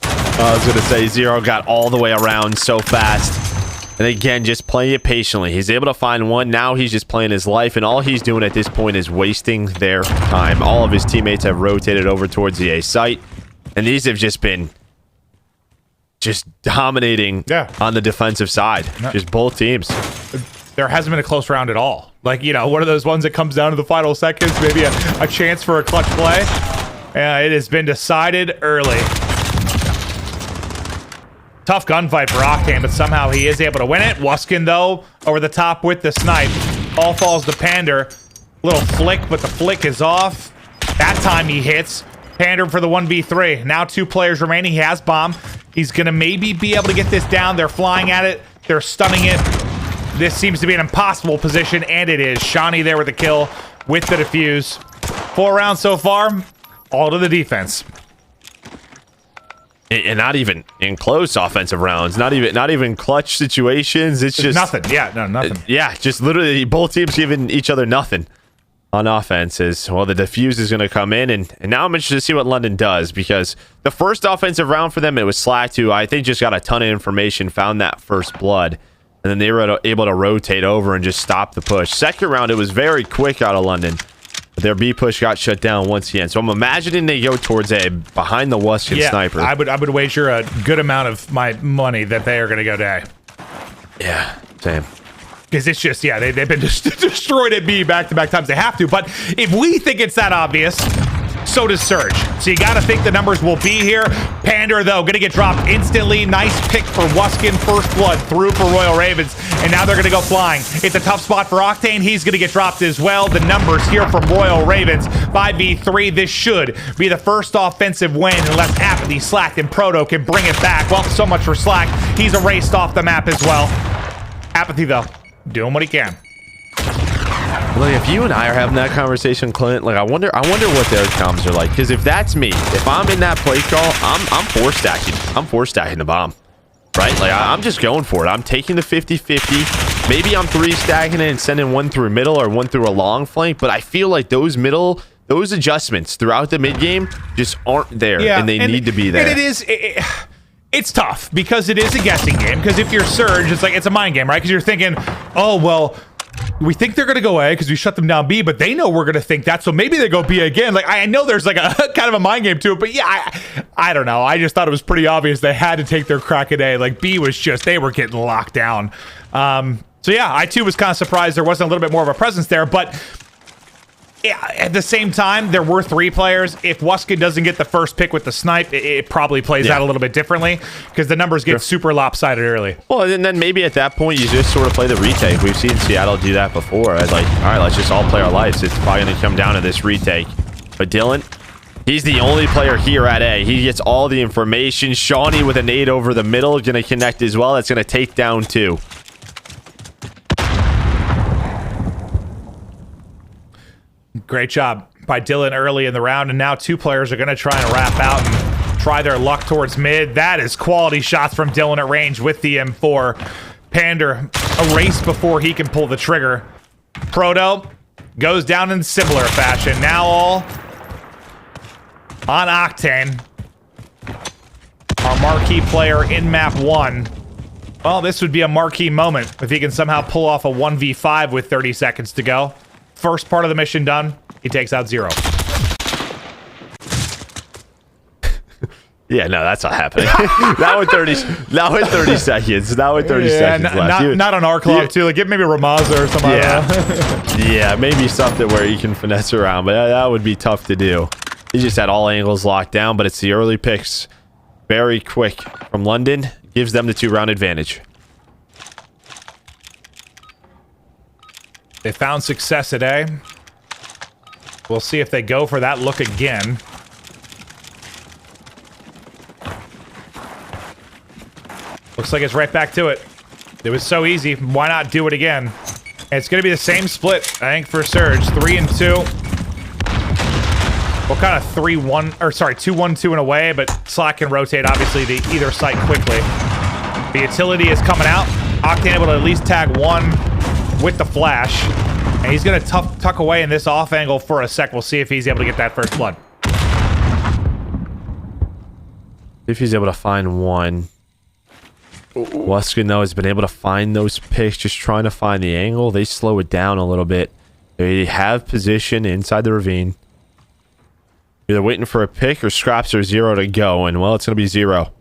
I was going to say, Zero got all the way around so fast. And again, just playing it patiently. He's able to find one. Now he's just playing his life. And all he's doing at this point is wasting their time. All of his teammates have rotated over towards the A site. And these have just been dominating on the defensive side. Just both teams. There hasn't been a close round at all. Like, you know, one of those ones that comes down to the final seconds. Maybe a chance for a clutch play. It has been decided early. Tough gunfight for Octane, but somehow he is able to win it. Wuskin, though, over the top with the snipe. All falls to Pander. Little flick, but the flick is off. That time he hits. Pander for the 1v3. Now 2 players remaining. He has bomb. He's going to maybe be able to get this down. They're flying at it. They're stunning it. This seems to be an impossible position, and it is. Shawnee there with the kill with the defuse. 4 rounds so far. All to the defense. And not even in close offensive rounds, not even clutch situations. It's just nothing. Yeah, no, nothing. Yeah, just literally both teams giving each other nothing on offenses. Well, the defuse is going to come in, and now I'm interested to see what London does, because the first offensive round for them, it was Slack, who I think just got a ton of information, found that first blood, and then they were able to rotate over and just stop the push. Second round, it was very quick out of London. Their B push got shut down once again. So I'm imagining they go towards a behind the Wuskin sniper. I would wager a good amount of my money that they are going to go to A. Yeah, same. Because it's just, they've been destroyed at B back-to-back times. They have to. But if we think it's that obvious, so does Surge. So you got to think the numbers will be here. Pander, though, going to get dropped instantly. Nice pick for Wuskin. First blood through for Royal Ravens. And now they're going to go flying. It's a tough spot for Octane. He's going to get dropped as well. The numbers here from Royal Ravens. 5v3. This should be the first offensive win unless Apathy, Slack, and Proto can bring it back. Well, so much for Slack. He's erased off the map as well. Apathy, though, doing what he can. Like, if you and I are having that conversation, Clint, like I wonder what their comms are like. Because if that's me, if I'm in that play call, I'm four stacking. I'm four stacking the bomb, right? Like I'm just going for it. I'm taking the 50-50. Maybe I'm 3 stacking it and sending one through middle or one through a long flank. But I feel like those adjustments throughout the mid game just aren't there, and they need to be there. And it is. It's tough because it is a guessing game. Because if you're Surge, it's like it's a mind game, right? Because you're thinking, oh well, we think they're going to go A because we shut them down B, but they know we're going to think that, so maybe they go B again. Like, I know there's like a kind of a mind game to it, but yeah, I don't know. I just thought it was pretty obvious they had to take their crack at A. Like, B was just, they were getting locked down. So yeah, I too was kind of surprised there wasn't a little bit more of a presence there, but yeah, at the same time, there were 3 players. If Wuskin doesn't get the first pick with the snipe, it probably plays out a little bit differently because the numbers get super lopsided early. Well, and then maybe at that point, you just sort of play the retake. We've seen Seattle do that before. I was like, all right, let's just all play our lives. It's probably going to come down to this retake. But Dylan, he's the only player here at A. He gets all the information. Shawnee with a nade over the middle, going to connect as well. That's going to take down 2. Great job by Dylan early in the round, and now 2 players are going to try and wrap out and try their luck towards mid. That is quality shots from Dylan at range with the M4. Pander erased before he can pull the trigger. Proto goes down in similar fashion. Now all on Octane. Our marquee player in map 1. Well, this would be a marquee moment if he can somehow pull off a 1v5 with 30 seconds to go. First part of the mission done, he takes out 0. Yeah, no, that's not happening. Not with 30 seconds. Not with 30 seconds left. Not on Arklov too. Like, get maybe Ramaza or something. Yeah, maybe something where you can finesse around, but that would be tough to do. He just had all angles locked down, but it's the early picks. Very quick from London. Gives them the 2-round advantage. They found success at A. We'll see if they go for that look again. Looks like it's right back to it. It was so easy. Why not do it again? And it's going to be the same split, I think, for Surge. 3 and 2. We're kind of 3-1, or sorry, 2-1-2 in a way, but Slack can rotate, obviously, to either site quickly. The utility is coming out. Octane able to at least tag one with the flash. And he's going to tuck away in this off angle for a sec. We'll see if he's able to get that first blood. If he's able to find one. Weskin, though, has been able to find those picks, just trying to find the angle. They slow it down a little bit. They have position inside the ravine. Either waiting for a pick or scraps or zero to go. And, well, it's going to be zero.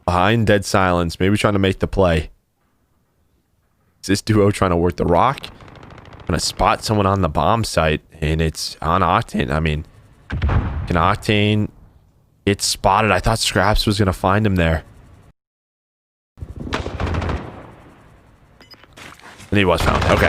Behind dead silence. Maybe trying to make the play. Is this duo trying to work the rock? Going to spot someone on the bomb site. And it's on Octane. I mean, can Octane get spotted? I thought Scraps was going to find him there. And he was found. Okay.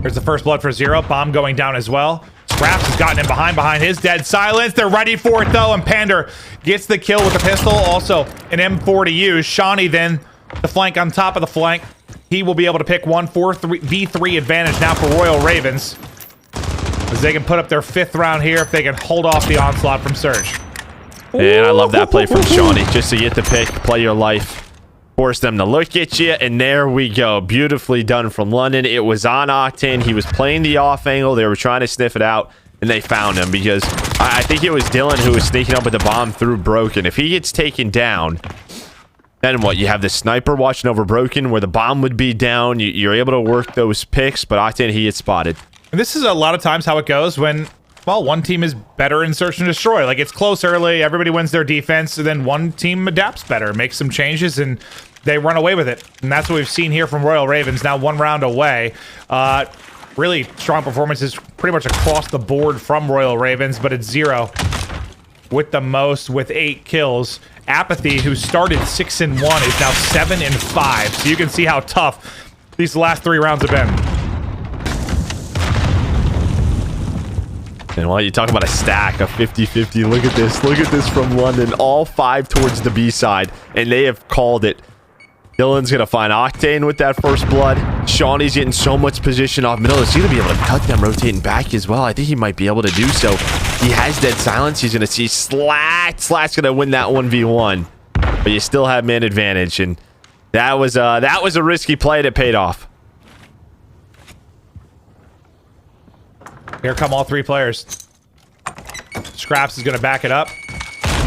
Here's the first blood for Zero. Bomb going down as well. Scraps has gotten him behind his dead silence. They're ready for it, though, and Pander gets the kill with the pistol. Also, an M4 to use. Shawnee then, the flank on top of the flank. He will be able to pick 1-4-3 advantage now for Royal Ravens, as they can put up their 5th round here if they can hold off the onslaught from Surge. And I love that play from Shawnee, just to get the pick, play your life. Force them to look at you, and there we go. Beautifully done from London. It was on Octane. He was playing the off angle. They were trying to sniff it out, and they found him, because I think it was Dylan who was sneaking up with the bomb through Broken. If he gets taken down, then what? You have the sniper watching over Broken, where the bomb would be down. You're able to work those picks, but Octane, he gets spotted. And this is a lot of times how it goes when, well, one team is better in search and destroy. Like, it's close early, everybody wins their defense, and then one team adapts better, makes some changes, and they run away with it. And that's what we've seen here from Royal Ravens, now 1 round away. Really strong performances pretty much across the board from Royal Ravens, but it's Zero with the most, with 8 kills. Apathy, who started 6-1, is now 7-5. So you can see how tough these last 3 rounds have been. And while you talk about a stack of 50-50, look at this. Look at this from London. All 5 towards the B side, and they have called it. Dylan's going to find Octane with that first blood. Shawnee's getting so much position off middle. Is he going to be able to cut them rotating back as well? I think he might be able to do so. He has dead silence. He's going to see Slack. Slack's going to win that 1v1. But you still have man advantage, and that was a risky play that paid off. Here come all 3 players. Scraps is going to back it up.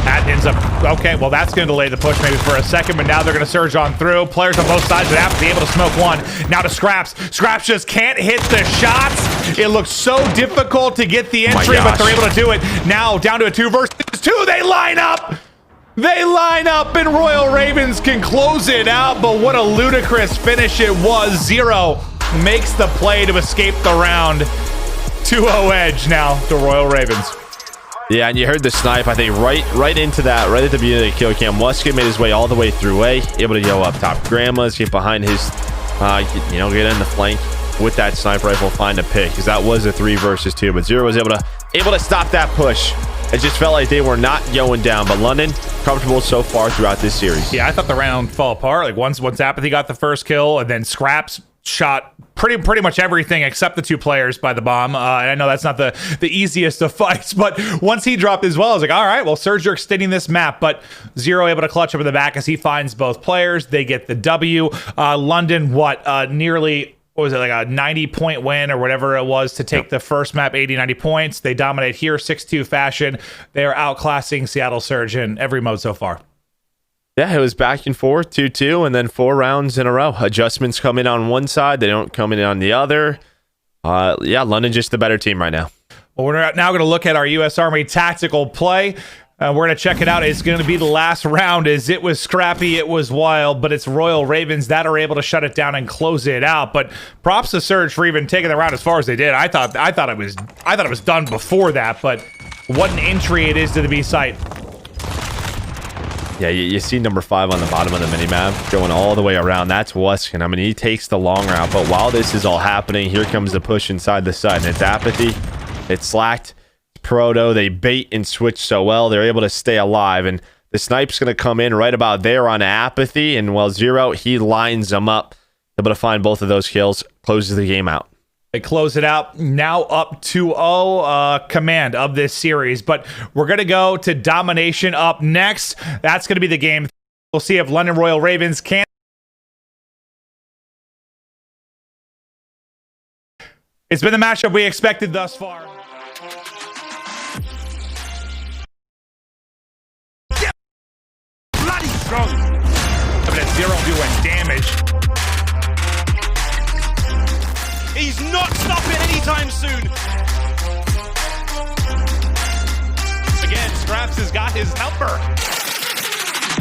That ends up... Okay, well, that's going to delay the push maybe for a second, but now they're going to surge on through. Players on both sides of that be able to smoke one. Now to Scraps. Scraps just can't hit the shots. It looks so difficult to get the entry, but they're able to do it. Now down to a 2 versus 2. They line up! They line up, and Royal Ravens can close it out, but what a ludicrous finish it was. Zero makes the play to escape the round. 2-0 edge now to Royal Ravens. Yeah, and you heard the snipe, I think, right into that, right at the beginning of the kill cam. Musket made his way all the way through A, able to go up top. Grandma's get behind his, get in the flank with that sniper rifle, find a pick, because that was a 3 versus 2. But Zero was able to stop that push. It just felt like they were not going down. But London, comfortable so far throughout this series. Yeah, I thought the round fell apart. Like once Apathy got the first kill, and then Scraps shot pretty much everything except the 2 players by the bomb. And I know that's not the easiest of fights, but once he dropped as well, I was like, all right, well, Surge, you're extending this map. But Zero able to clutch up in the back as he finds both players. They get the W. London, nearly... What was it, like a 90-point win or whatever it was to take the first map, 80-90 points. They dominate here, 6-2 fashion. They are outclassing Seattle Surge in every mode so far. Yeah, it was back and forth, 2-2, and then 4 rounds in a row. Adjustments come in on one side, they don't come in on the other. Yeah, London just the better team right now. Well, we're now going to look at our U.S. Army tactical play. We're going to check it out. It's going to be the last round. As it was scrappy, it was wild, but it's Royal Ravens that are able to shut it down and close it out. But props to Surge for even taking the round as far as they did. I thought it was done before that, but what an entry it is to the B site. Yeah, you see number 5 on the bottom of the minimap going all the way around. That's Wuskin. I mean, he takes the long route, but while this is all happening, here comes the push inside the site, and it's Apathy. It's Slacked. Proto, they bait and switch so well, they're able to stay alive, and the snipe's going to come in right about there on Apathy, and while Zero, he lines them up, able to find both of those kills, closes the game out. They close it out, now up 2-0, command of this series. But we're going to go to Domination up next. That's going to be the game. We'll see if London Royal Ravens can. It's been the matchup we expected thus far. Bloody strong. But Azhir doing damage. He's not stopping anytime soon. Again, Scraps has got his number.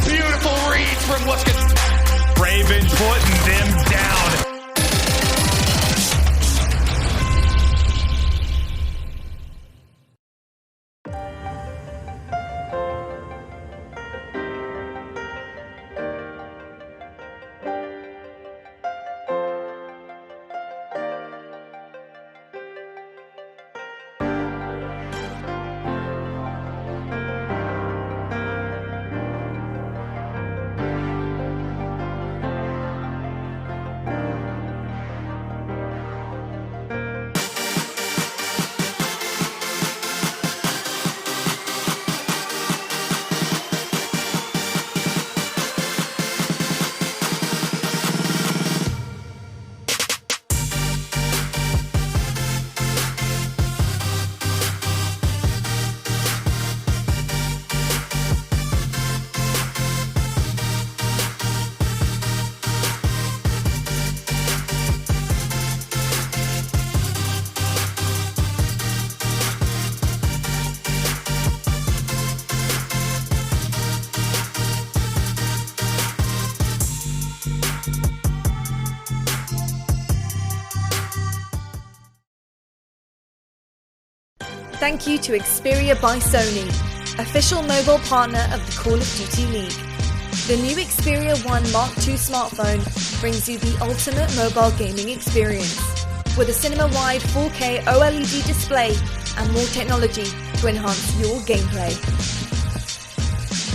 Beautiful read from Luskin. Raven putting them down. Thank you to Xperia by Sony, official mobile partner of the Call of Duty League. The new Xperia 1 Mark II smartphone brings you the ultimate mobile gaming experience, with a cinema-wide 4K OLED display and more technology to enhance your gameplay.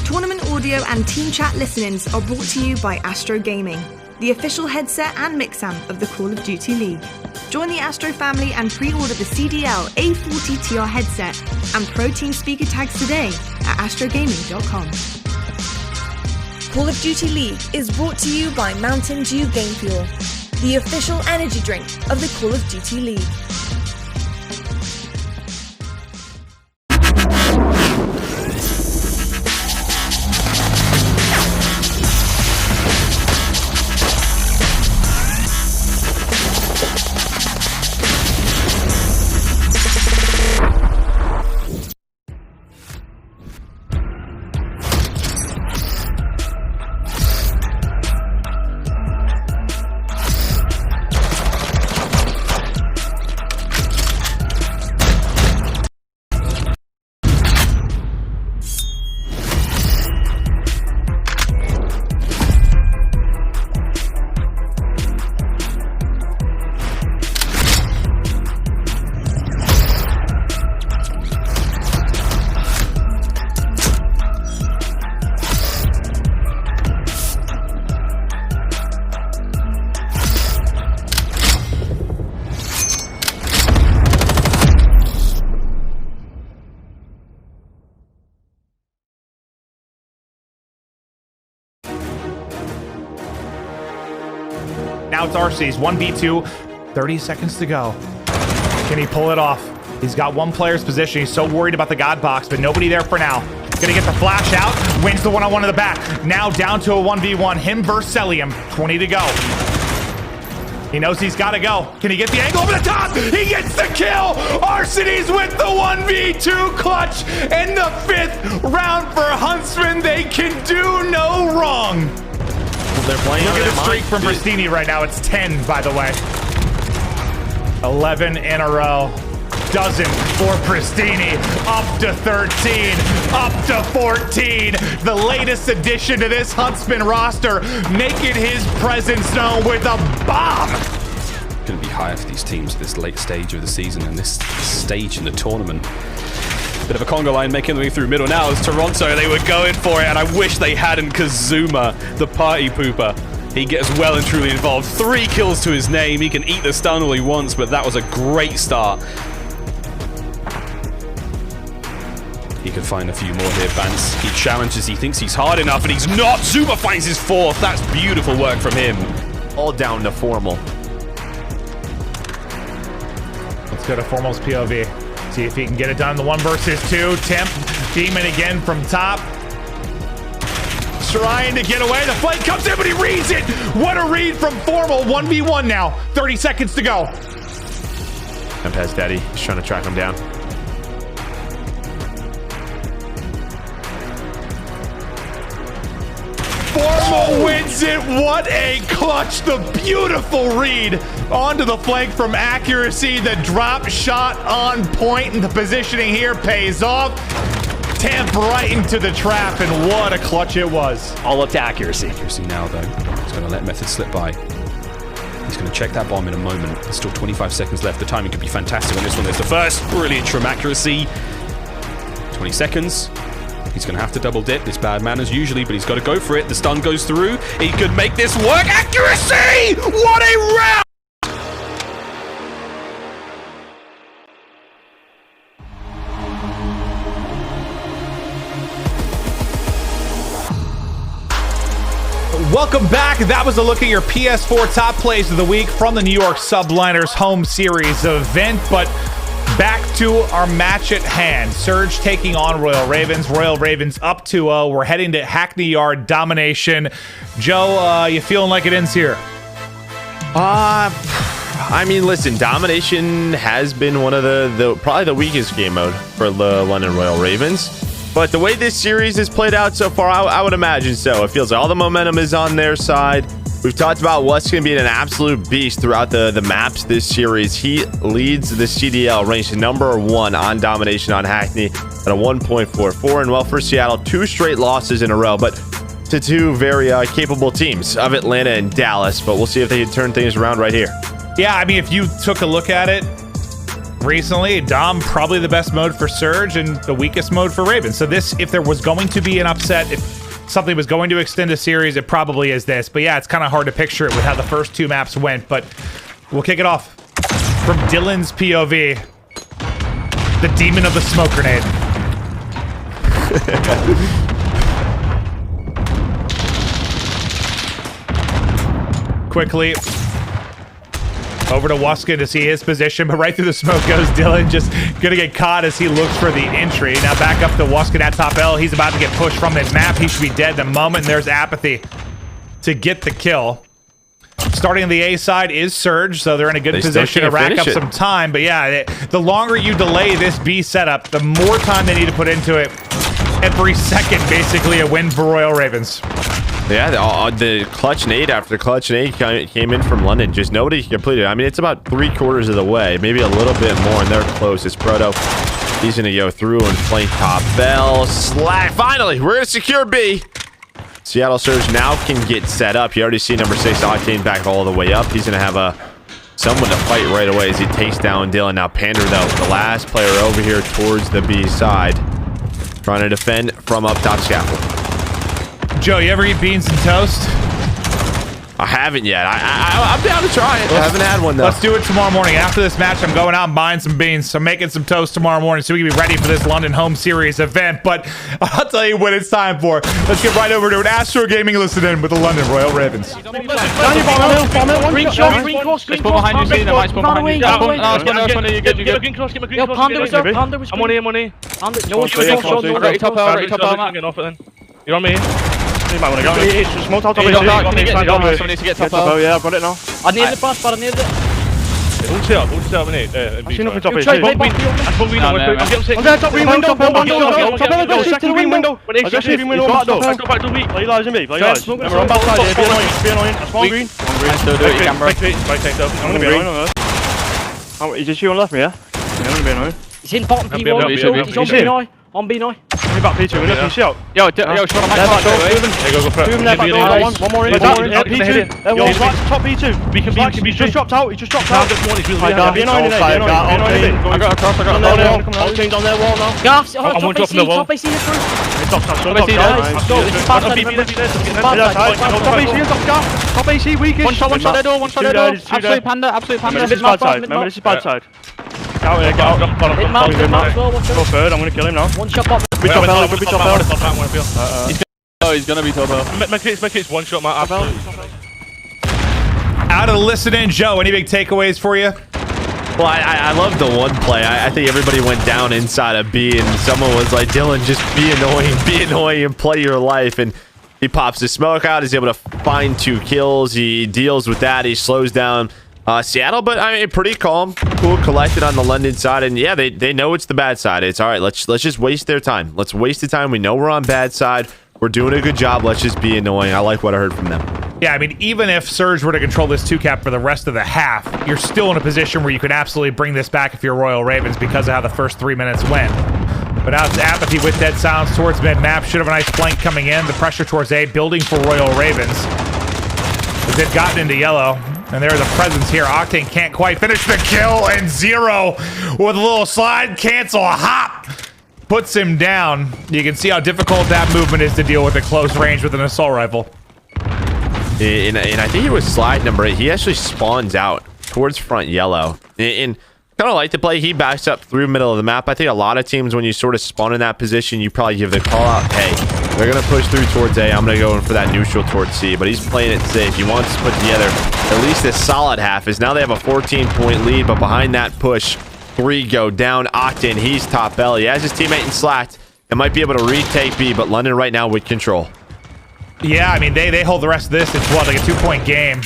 Tournament audio and team chat listenings are brought to you by Astro Gaming, the official headset and mix-amp of the Call of Duty League. Join the Astro family and pre-order the CDL A40TR headset and Pro Team speaker tags today at astrogaming.com. Call of Duty League is brought to you by Mountain Dew Game Fuel, the official energy drink of the Call of Duty League. Now it's RC's 1v2, 30 seconds to go. Can he pull it off? He's got one player's position. He's so worried about the God box, but nobody there for now. Gonna get the flash out, wins the one-on-one in the back. Now down to a 1v1, him versus Celium, 20 to go. He knows he's gotta go. Can he get the angle over the top? He gets the kill! Arsenes with the 1v2 clutch and the 5th round for Huntsman. They can do no wrong. They're playing. Look at the streak from Pristini right now. It's 10, by the way. 11 in a row. Dozen for Pristini. Up to 13. Up to 14. The latest addition to this Huntsman roster, making his presence known with a bomb. Going to be higher for these teams at this late stage of the season and this stage in the tournament. Bit of a conga line making their way through middle now as Toronto, they were going for it, and I wish they hadn't, because Zuma, the party pooper, he gets well and truly involved. 3 kills to his name. He can eat the stun all he wants, but that was a great start. He can find a few more here, Vance. He challenges, he thinks he's hard enough, and he's not. Zuma finds his 4th. That's beautiful work from him. All down to Formal. Let's go to Formal's POV. See if he can get it done in the 1 versus 2. Temp, Demon again from top. Trying to get away. The flank comes in, but he reads it. What a read from Formal. 1v1 now. 30 seconds to go. Temp has Daddy. He's trying to track him down. Formal wins it. What a clutch. The beautiful read onto the flank from accuracy. The drop shot on point, and the positioning here pays off. Temp right into the trap, and what a clutch it was. All up to accuracy. Accuracy now, though. He's going to let Method slip by. He's going to check that bomb in a moment. There's still 25 seconds left. The timing could be fantastic on this one. There's the first. Brilliant from accuracy. 20 seconds. He's going to have to double dip. It's bad manners usually, but he's got to go for it. The stun goes through. He could make this work. Accuracy! What a round! Welcome back. That was a look at your PS4 top plays of the week from the New York Subliners home series event. But back to our match at hand. Surge taking on Royal Ravens. Royal Ravens up 2-0. We're heading to Hackney Yard Domination. Joe, you feeling like it ends here? I mean, listen, Domination has been one of the probably the weakest game mode for the London Royal Ravens. But the way this series has played out so far, I would imagine so. It feels like all the momentum is on their side. We've talked about what's going to be an absolute beast throughout the maps this series. He leads the CDL, ranked number 1 on Domination on Hackney at a 1.44. And well, for Seattle, 2 straight losses in a row, but to 2 very capable teams of Atlanta and Dallas. But we'll see if they can turn things around right here. Yeah, I mean, if you took a look at it, recently, Dom probably the best mode for Surge and the weakest mode for Ravens. So this, if there was going to be an upset, if something was going to extend a series, it probably is this. But yeah, it's kind of hard to picture it with how the first 2 maps went. But we'll kick it off from Dylan's POV. The demon of the smoke grenade. Quickly over to Wuskin to see his position, but right through the smoke goes Dylan, just gonna get caught as he looks for the entry. Now back up to Wuskin at top L. He's about to get pushed from his map. He should be dead the moment. And there's Apathy to get the kill. Starting on the A side is Surge, so they're in a good position to rack up some time. But yeah, the longer you delay this B setup, the more time they need to put into it. Every second, basically, a win for Royal Ravens. Yeah, the clutch nade after clutch nade came in from London. Just nobody completed. I mean, it's about 3/4 of the way, maybe a little bit more, and they're close. It's Proto. He's going to go through and flank top Bell. Slack. Finally, we're going to secure B. Seattle Surge now can get set up. You already see number 6, Octane, back all the way up. He's going to have someone to fight right away as he takes down Dylan. Now Pander, though, the last player over here towards the B side, trying to defend from up top scaffold. Joe, you ever eat beans and toast? I haven't yet. I'm down to try it. I haven't had one, though. Let's do it tomorrow morning. After this match, I'm going out and buying some beans. So I'm making some toast tomorrow morning so we can be ready for this London home series event. But I'll tell you what it's time for. Let's get right over to an Astro Gaming listen in with the London Royal Ravens. Green cross. Spawn behind you, there might spawn behind you. Yo, Panda was up, Panda was green. I'm on here. Ready top L, you're on me. You might want to go. It's small top. Someone needs to get top L. Yeah, I've got it now. I needed the bus, but I needed it. All set up, mate. I've seen nothing top L. I'm there, top green window. Top L, second green window. I just see green window back door. Let's go back to B. Play lies in B, play lies. Remember, on back side here, be annoying. Spawn green. Still do it, camera. I'm going to be annoying on Earth. Is it you on left me, yeah? I'm going to be annoying. He's in bottom P1. He's on B9. On B9. Looking back P2, we're looking shot. Yo, shot on my back door. There you go, go for it. Two in there, back door. One more in. P2. He's right, top P2. We can be. He's just dropped out. He just dropped out. I got across. Octane's on their wall now. Gas. Oh, top AC. Top AC in the front. Top AC, weakest. One shot their door. Absolute panda. Remember, this is bad side. Out here, go. Go third, I'm gonna kill him now. One shot bot. Be top L. He's gonna be top L. Make it one shot, Matt. Out of the listening, Joe, any big takeaways for you? Well, I love the one play. I think everybody went down inside of B, and someone was like, Dylan, just be annoying, and play your life. And he pops the smoke out. He's able to find 2 kills. He deals with that. He slows down Seattle, but I mean, pretty calm, cool, collected on the London side. And yeah, they know it's the bad side. It's all right. Let's just waste their time. Let's waste the time. We know we're on bad side. We're doing a good job. Let's just be annoying. I like what I heard from them. Yeah, I mean, even if Surge were to control this 2-cap for the rest of the half, you're still in a position where you could absolutely bring this back if you're Royal Ravens because of how the first 3 minutes went. But now it's Apathy with Dead Silence towards mid-map. Should have a nice flank coming in. The pressure towards A, building for Royal Ravens. As they've gotten into yellow, and there's a presence here. Octane can't quite finish the kill, and Zero with a little slide, cancel, a hop. Puts him down. You can see how difficult that movement is to deal with at close range with an assault rifle. And I think it was slide number 8. He actually spawns out towards front yellow. And kind of like the play. He backs up through middle of the map. I think a lot of teams, when you sort of spawn in that position, you probably give the call out, hey, they're going to push through towards A. I'm going to go in for that neutral towards C. But he's playing it safe. He wants to put together at least a solid half. As now they have a 14-point lead. But behind that push, 3 go down. Octane, he's top L. He has his teammate in Slacked and might be able to retake B. But London right now with control. Yeah, I mean, they hold the rest of this. It's what, like a 2-point game.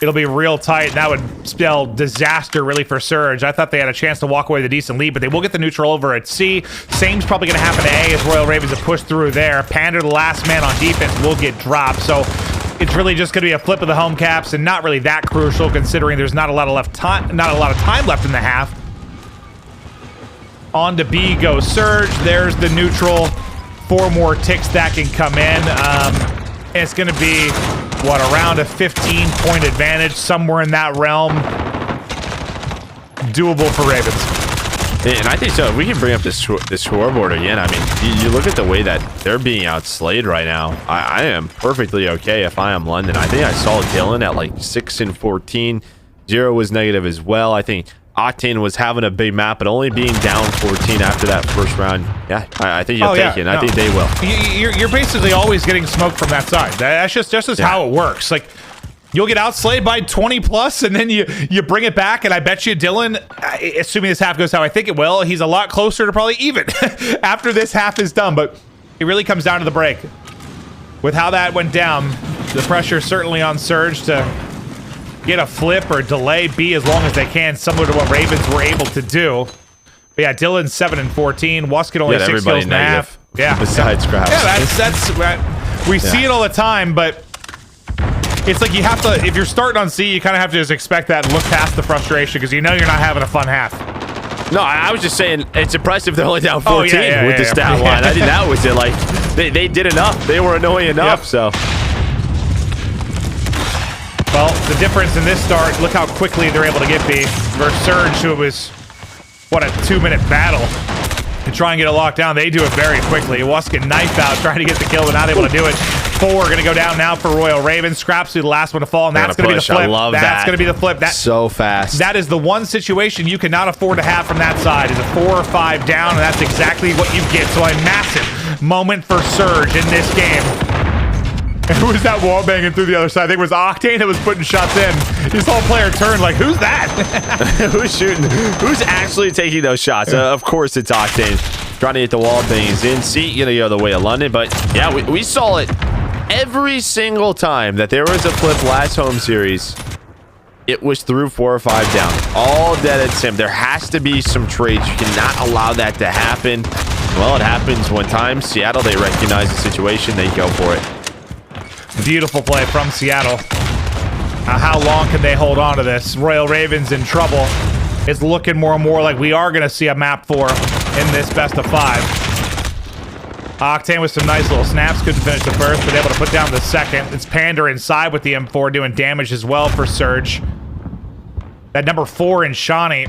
It'll be real tight. That would spell disaster, really, for Surge. I thought they had a chance to walk away with a decent lead, but they will get the neutral over at C. Same's probably going to happen to A as Royal Ravens have pushed through there. Panda, the last man on defense, will get dropped. So it's really just going to be a flip of the home caps, and not really that crucial considering there's not a lot of time left in the half. On to B goes Surge. There's the neutral. 4 more ticks that can come in. It's going to be, what, around a 15-point advantage, somewhere in that realm. Doable for Ravens. And I think so. If we can bring up this scoreboard again, I mean, you look at the way that they're being outslayed right now. I am perfectly okay if I am London. I think I saw Dylan at like 6 and 14. Zero was negative as well. I think Octane was having a big map, but only being down 14 after that first round. Yeah, I think you'll take it. I think they will. You're basically always getting smoke from that side. That's just how it works. Like, you'll get outslayed by 20 plus, and then you bring it back, and I bet you Dylan, assuming this half goes how I think it will, he's a lot closer to probably even after this half is done. But it really comes down to the break. With how that went down, the pressure certainly on Surge to get a flip or delay B as long as they can, similar to what Ravens were able to do. But yeah, Dylan's 7 and 14. Waskin only 6 kills and a half. Yeah, besides Scraps. Yeah, we see it all the time, but it's like you have to, if you're starting on C, you kind of have to just expect that and look past the frustration because you know you're not having a fun half. No, I was just saying it's impressive they're only down 14 with the stat line. I think that was it. Like, they did enough. They were annoying enough, so. Well, the difference in this start, look how quickly they're able to get B versus Surge, who was, what, a 2-minute battle to try and get it locked down. They do it very quickly. Waskin knife out, trying to get the kill, but not able to do it. 4 going to go down now for Royal Ravens. Scraps be the last one to fall, and that's going to be the flip. I love that's going to be the flip. That's so fast. That is the one situation you cannot afford to have from that side, is a 4 or 5 down, and that's exactly what you get. So a massive moment for Surge in this game. And who was that wall banging through the other side? I think it was Octane that was putting shots in. His whole player turned like, who's that? Who's shooting? Who's actually taking those shots? Of course it's Octane. Trying to hit the wall bangs in. See, you know, the other way of London. But yeah, we saw it every single time that there was a flip last home series. It was through 4 or 5 down. All dead at Sim. There has to be some trades. You cannot allow that to happen. Well, it happens one time. Seattle, they recognize the situation. They go for it. Beautiful play from Seattle. How long can they hold on to this? Royal Ravens in trouble. It's looking more and more like we are going to see a map 4 in this best of 5. Octane with some nice little snaps. Couldn't finish the first, but able to put down the second. It's Panda inside with the M4 doing damage as well for Surge. That number 4 in Shawnee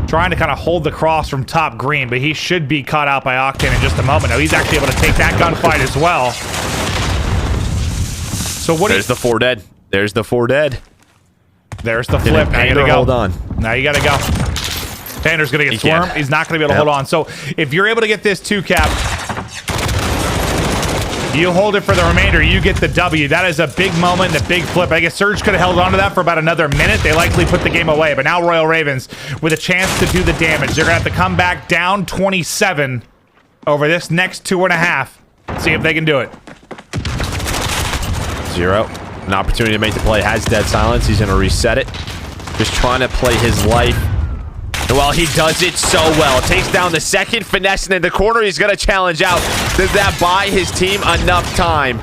trying to kind of hold the cross from top green, but he should be caught out by Octane in just a moment. No, he's actually able to take that gunfight as well. So what? There's the 4 dead. There's the 4 dead. There's the flip. Now you gotta go. Hold on. Now you gotta go. Pander's gonna get swarmed. He's not gonna be able to hold on. So if you're able to get this 2 cap, you hold it for the remainder. You get the W. That is a big moment and a big flip. I guess Surge could have held on to that for about another minute. They likely put the game away. But now Royal Ravens with a chance to do the damage. They're gonna have to come back down 27 over this next 2.5. See if they can do it. 0. An opportunity to make the play. Has dead silence. He's going to reset it. Just trying to play his life. Well, he does it so well. Takes down the second. Finessing in the corner. He's going to challenge out. Does that buy his team enough time?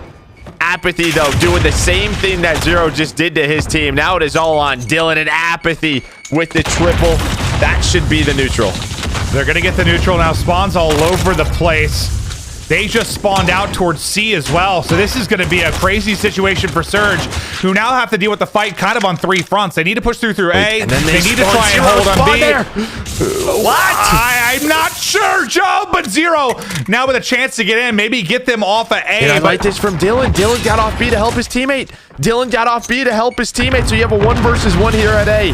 Apathy, though, doing the same thing that Zero just did to his team. Now it is all on Dylan and Apathy with the triple. That should be the neutral. They're going to get the neutral now. Spawns all over the place. They just spawned out towards C as well. So this is going to be a crazy situation for Surge, who now have to deal with the fight kind of on 3 fronts. They need to push through A. And then they need to try and hold on B. There. What? I'm not sure, Joe, but Zero now with a chance to get in. Maybe get them off of A. And I like this from Dylan. Dylan got off B to help his teammate. So you have a 1 versus 1 here at A.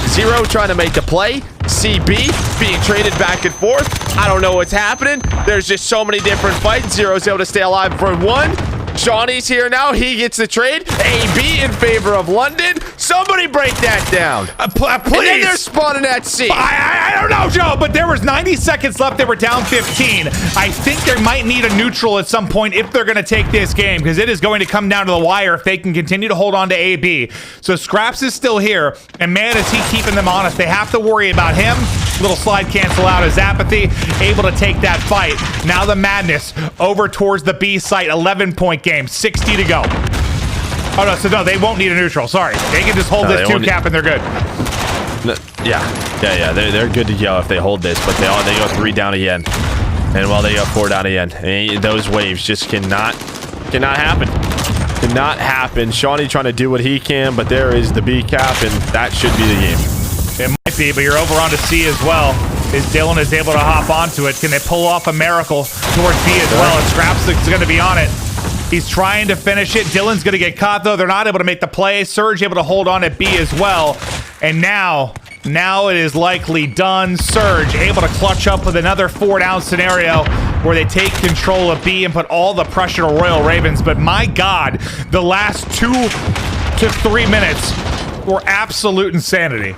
Zero trying to make the play. CB being traded back and forth. I don't know what's happening. There's just so many different fights. Zero's able to stay alive for 1. Shawnee's here now. He gets the trade. AB in favor of London. Somebody break that down. Please. And then they're spawning at C. I don't know, Joe, but there was 90 seconds left. They were down 15. I think they might need a neutral at some point if they're going to take this game, because it is going to come down to the wire if they can continue to hold on to AB. So Scraps is still here, and man, is he keeping them honest. They have to worry about him. Little slide cancel out as Apathy able to take that fight. Now the Madness over towards the B site. 11-point game. 60 to go. Oh, no, so no, they won't need a neutral. Sorry. They can just hold this 2 cap and they're good. Yeah. They're good to go if they hold this, but they go 3 down again. And well, they go 4 down again. And those waves just cannot happen. Cannot happen. Shawnee trying to do what he can, but there is the B cap, and that should be the game. It might be, but you're over onto C as well. As Dylan is able to hop onto it. Can they pull off a miracle towards B as well? And Scraps is going to be on it. He's trying to finish it. Dylan's going to get caught, though. They're not able to make the play. Surge able to hold on at B as well. And now it is likely done. Surge able to clutch up with another 4-down scenario where they take control of B and put all the pressure on Royal Ravens. But my God, the last 2 to 3 minutes were absolute insanity.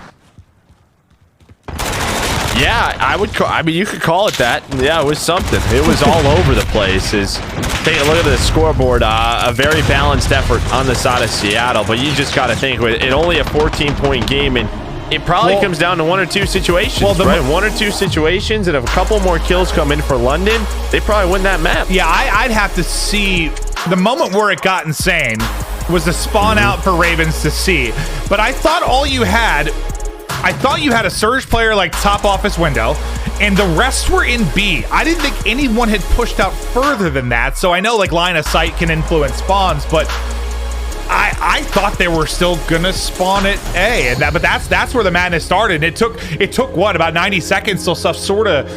Yeah, I mean, you could call it that. Yeah, it was something. It was all over the place. Take a look at the scoreboard. A very balanced effort on the side of Seattle, but you just got to think, with it only a 14-point game, and it probably comes down to 1 or 2 situations, right? 1 or 2 situations, and if a couple more kills come in for London, they probably win that map. Yeah, I'd have to see the moment where it got insane was the spawn out for Ravens to see. But I thought you had a Surge player like top office window, and the rest were in B. I didn't think anyone had pushed out further than that. So I know like line of sight can influence spawns, but I thought they were still gonna spawn at A, and but that's where the madness started. It took what, about 90 seconds till stuff sort of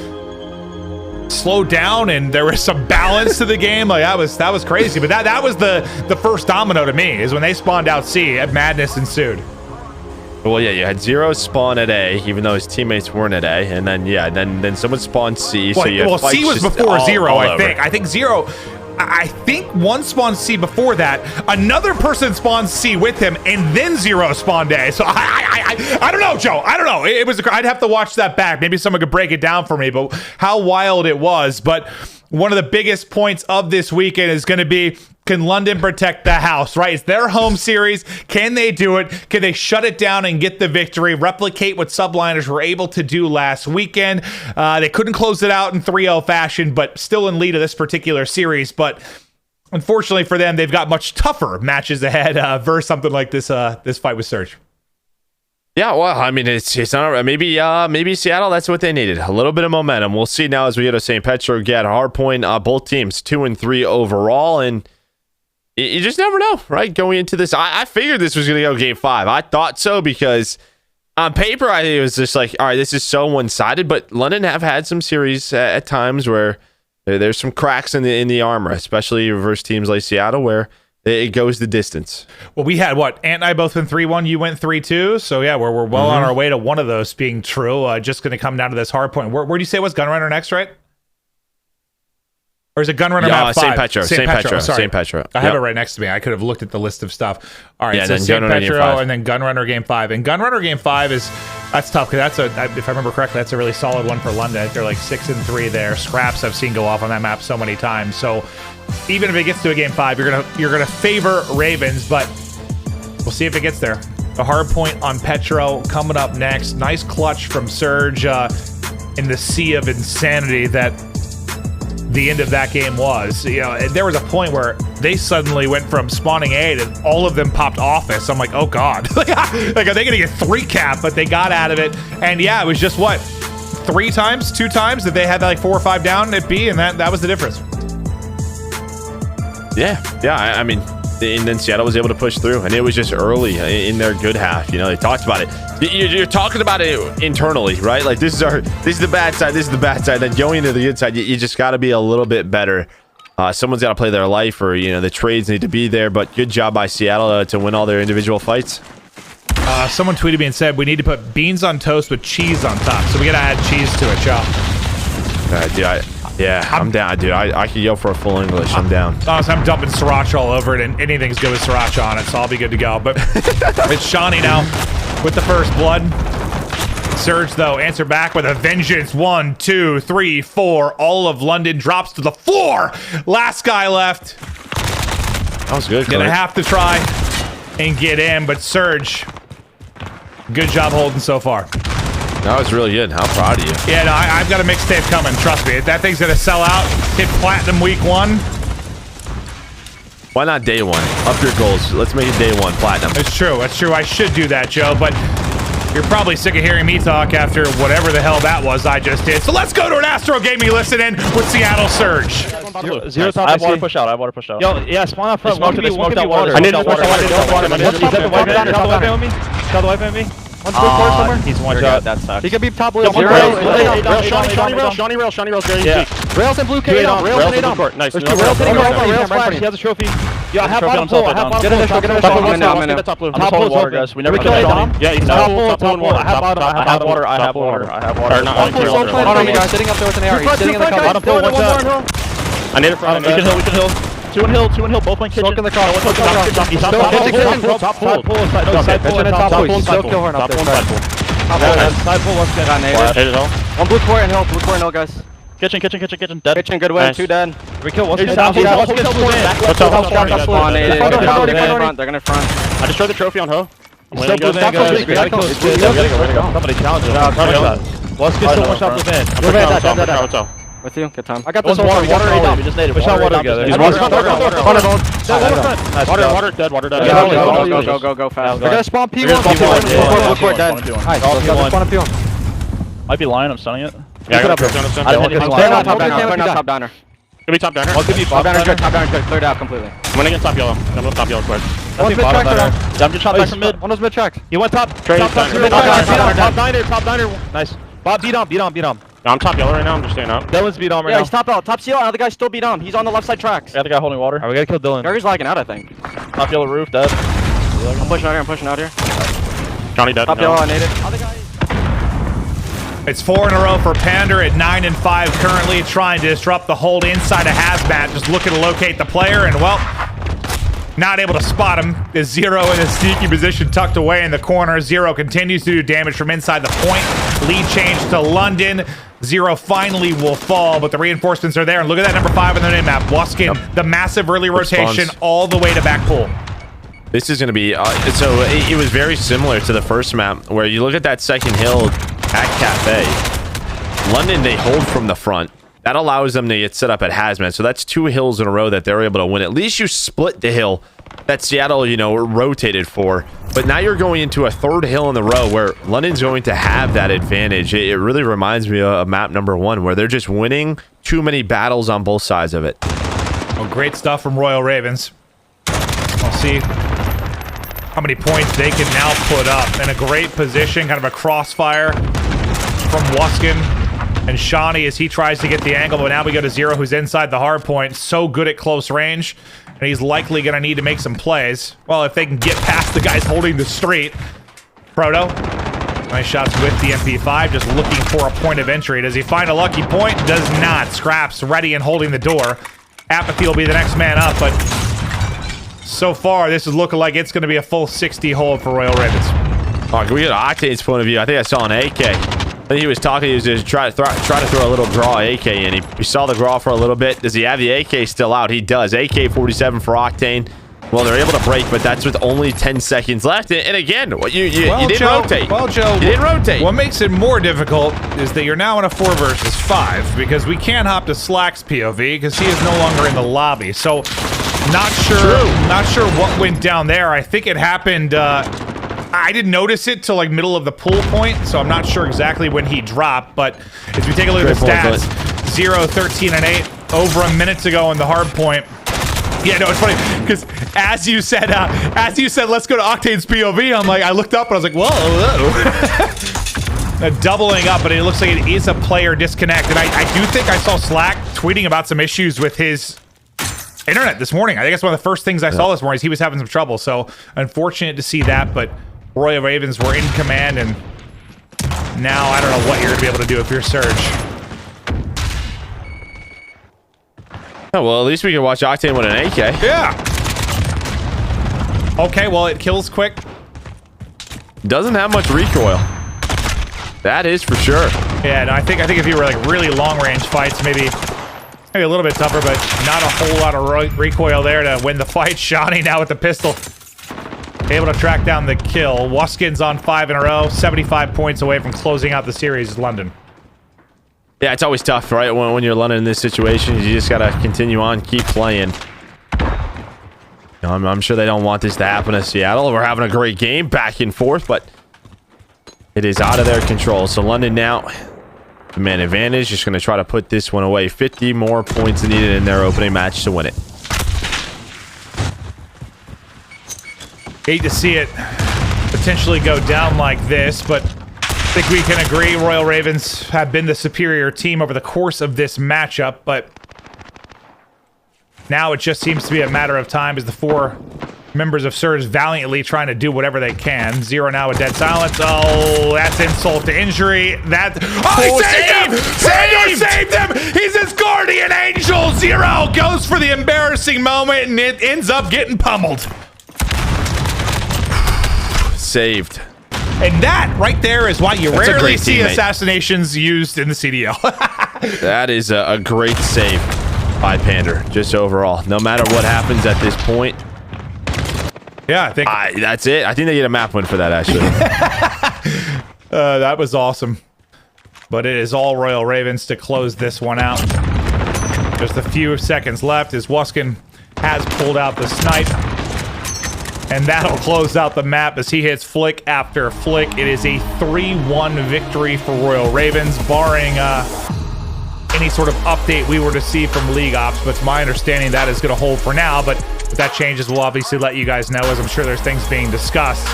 slowed down and there was some balance to the game. Like that was crazy. But that was the first domino to me, is when they spawned out C, at madness ensued. Well, yeah, you had Zero spawn at A, even though his teammates weren't at A, and then then someone spawned C. Well, so you had C was before Zero, all I think. I think Zero. I think one spawned C before that. Another person spawned C with him, and then Zero spawned A. So I don't know, Joe. I don't know. It was. I'd have to watch that back. Maybe someone could break it down for me. But how wild it was. But one of the biggest points of this weekend is going to be, can London protect the house, right? It's their home series. Can they do it? Can they shut it down and get the victory, replicate what Subliners were able to do last weekend? They couldn't close it out in 3-0 fashion, but still in lead of this particular series. But unfortunately for them, they've got much tougher matches ahead versus something like this fight with Surge. Yeah, well, I mean, it's not maybe Seattle. That's what they needed, a little bit of momentum. We'll see now as we go to St. Petrograd Hardpoint. Both teams 2-3 overall, and you just never know, right? Going into this, I figured this was going to go game 5. I thought so because on paper, I think it was just like, all right, this is so one-sided. But London have had some series at times where there's some cracks in the armor, especially versus teams like Seattle, where it goes the distance. Well, we had Ant and I both went 3-1. You went 3-2. So yeah, we're well on our way to one of those being true. Just going to come down to this hard point. Where do you say was Gunrunner next, right? Or is it Gunrunner map 5? St. Petro. I have it right next to me. I could have looked at the list of stuff. All right, yeah, so then St. Gunrunner Petro and then Gunrunner game 5. And Gunrunner game 5 that's tough because if I remember correctly, that's a really solid one for London. They're like 6-3 there. Scraps I've seen go off on that map so many times. So even if it gets to a game 5, you're gonna favor Ravens, but we'll see if it gets there. The hard point on Petro coming up next. Nice clutch from Surge in the sea of insanity that the end of that game was. You know, there was a point where they suddenly went from spawning 8 and all of them popped office. I'm like, oh god, like are they gonna get 3 cap? But they got out of it, and yeah, it was just what 2 times that they had like 4 or 5 down at B, and that was the difference. Yeah. I mean, and then Seattle was able to push through, and it was just early in their good half. You know, they talked about it. You're talking about it internally, right? Like this is the bad side. This is the bad side. Then going into the good side, you just got to be a little bit better. Someone's got to play their life, or the trades need to be there. But good job by Seattle to win all their individual fights. Someone tweeted me and said we need to put beans on toast with cheese on top, so we gotta add cheese to it, y'all. I'm down, dude. I could go for a full English. I'm down. Honestly, I'm dumping sriracha all over it, and anything's good with sriracha on it, so I'll be good to go. But it's Shawnee now with the first blood. Surge, though, answer back with a vengeance. 1, 2, 3, 4. All of London drops to the floor. Last guy left. That was good. Gonna have to try and get in, but Surge, good job holding so far. That was really good. How proud of you. Yeah, no, I've got a mixtape coming. Trust me. That thing's going to sell out. Hit platinum week 1. Why not day 1? Up your goals. Let's make it day 1 platinum. It's true. That's true. I should do that, Joe, but you're probably sick of hearing me talk after whatever the hell that was I just did. So let's go to an Astro Gaming listen in with Seattle Surge. Zero top. I have water push out. Yo, yeah, spawn out front. One to smoke that water. I need to water. Got the wipe on me. He's one shot. That sucks. He could be top rail. Shawnee rails. Yeah. Rails and blue K on. Rails and 8 on. Nice. There's 2 rails hitting rails flash. He has a trophy. Yeah, I have bottom pole. Get in there. I'm the top blue. Top pole water, guys. We never killed Shawnee. Yeah, he's top pole and water. I have water. I have water. Sitting up there with an AR. He's sitting in the cover. Bottom pole, one shot. I need it from him. We can hill. 2 and hill, both playing kitchen. Smoke in the car. He's top pool. Top pool. Side pool. Still kill her up there. Side pool, let's get on A. 1 blue core and hill, guys. Kitchen. Dead. Kitchen, good win. 2 dead. We kill one. They're gonna front. I destroyed the trophy on Ho. Somebody challenge him. Let's get so much up within. With you, good time. I got this water. We just needed water together. He's water dead. Go fast. They're gonna spawn P1. P1 dead. Nice. Let's spawn P1. Might be lying. I'm stunning it. Yeah, I got it. They're not top downer. Give me top downer. Top downer good. Cleared out completely. I'm gonna get top yellow. I'm gonna top yellow quick. One's mid track. I'm just shot back from mid. One was mid track. He went top. Top diner. Nice. Bob, beat on. I'm top yellow right now. I'm just staying up. Dylan's beat on right now. Yeah, he's top out. Top seal. Another guy still beat on. He's on the left side tracks. Yeah, the guy holding water. Alright, we gotta kill Dylan. Gary's lagging out, I think. Top yellow roof, dead. I'm pushing out here. Johnny dead. Top yellow, I need it. Other guy. It's 4 in a row for Pander at 9 and 5 currently, trying to disrupt the hold inside of Hazmat. Just looking to locate the player, and well, not able to spot him. Is Zero in a sneaky position tucked away in the corner. Zero continues to do damage from inside the point. Lead change to London. Zero finally will fall, but the reinforcements are there. And look at that number 5 on the name map. Waskin, the massive early rotation all the way to back pool. This is going to be... so it was very similar to the first map, where you look at that second hill at Cafe. London, they hold from the front. that allows them to get set up at Hazmat. So that's 2 hills in a row that they're able to win. At least you split the hill that Seattle, you know, rotated for. But now you're going into a 3rd hill in the row where London's going to have that advantage. It really reminds me of map number 1 where they're just winning too many battles on both sides of it. Well, great stuff from Royal Ravens. We'll see how many points they can now put up. In a great position, kind of a crossfire from Wuskin and Shawnee as he tries to get the angle. But now we go to Zero, who's inside the hard point. So good at close range. And he's likely going to need to make some plays. Well, if they can get past the guys holding the street. Proto. Nice shots with the MP5. Just looking for a point of entry. Does he find a lucky point? Does not. Scraps ready and holding the door. Apathy will be the next man up, but so far this is looking like it's going to be a full 60 hold for Royal Ravens. Oh, can we get Octane's point of view? I think I saw an AK. I think he was talking. He was just trying to throw a little draw AK in. He saw the draw for a little bit. Does he have the AK still out? He does. AK-47 for Octane. Well, they're able to break, but that's with only 10 seconds left. And again, you didn't rotate. Well, Joe, you didn't rotate. What makes it more difficult is that you're now in a 4 versus 5 because we can't hop to Slack's POV because he is no longer in the lobby. So, not sure what went down there. I think it happened. I didn't notice it till like middle of the pool point, so I'm not sure exactly when he dropped. But as we take a look at the stats, 0, 13, and 8 over a minute to go in the hard point. Yeah, no, it's funny because as you said, let's go to Octane's POV. I'm like, I looked up and I was like, whoa. Doubling up, but it looks like it is a player disconnect. And I do think I saw Slack tweeting about some issues with his internet this morning. I think that's one of the first things I saw this morning is he was having some trouble. So unfortunate to see that, but Royal Ravens were in command, and now I don't know what you're gonna be able to do if you're Surge. Oh, well, at least we can watch Octane with an AK. Yeah. Okay, well, it kills quick. Doesn't have much recoil. That is for sure. Yeah, no, I think if you were like really long range fights, maybe a little bit tougher, but not a whole lot of recoil there to win the fight. Shawnee now with the pistol, able to track down the kill. Wuskin's on 5 in a row, 75 points away from closing out the series. London. Yeah, it's always tough, right? When you're London in this situation, you just gotta continue on, keep playing. You know, I'm sure they don't want this to happen to Seattle. We're having a great game, back and forth, but it is out of their control. So London now, the man advantage, just gonna try to put this one away. 50 more points needed in their opening match to win it. Hate to see it potentially go down like this, but I think we can agree Royal Ravens have been the superior team over the course of this matchup, but now it just seems to be a matter of time as the 4 members of Surge valiantly trying to do whatever they can. Zero now with dead silence. Oh, that's insult to injury. He saved him! He's his guardian angel! Zero goes for the embarrassing moment, and it ends up getting pummeled. Saved. And that right there is why you rarely see teammate. Assassinations used in the CDL. That is a great save by Pander, just overall. No matter what happens at this point. Yeah, I think that's it. I think they get a map win for that, actually. that was awesome. But it is all Royal Ravens to close this one out. Just a few seconds left as Wuskin has pulled out the snipe. And that'll close out the map as he hits flick after flick. It is a 3-1 victory for Royal Ravens, barring any sort of update we were to see from League Ops. But it's my understanding that is going to hold for now. But if that changes, we'll obviously let you guys know, as I'm sure there's things being discussed.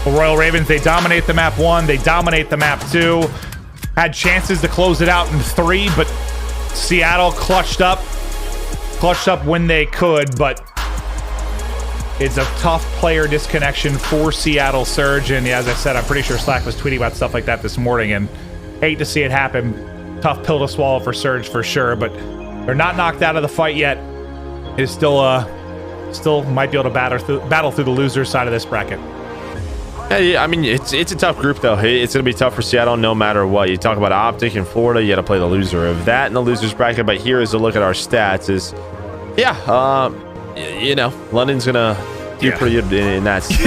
The Royal Ravens, they dominate the map 1. They dominate the map 2. Had chances to close it out in 3, but Seattle clutched up when they could, but it's a tough player disconnection for Seattle Surge, and as I said, I'm pretty sure Slack was tweeting about stuff like that this morning, and hate to see it happen. Tough pill to swallow for Surge for sure, but they're not knocked out of the fight yet. It's still might be able to battle through the loser side of this bracket. Yeah, I mean, it's a tough group, though. It's going to be tough for Seattle no matter what. You talk about OpTic in Florida, you got to play the loser of that in the loser's bracket, but here is a look at our stats. You know, London's going to do pretty good in that sheet.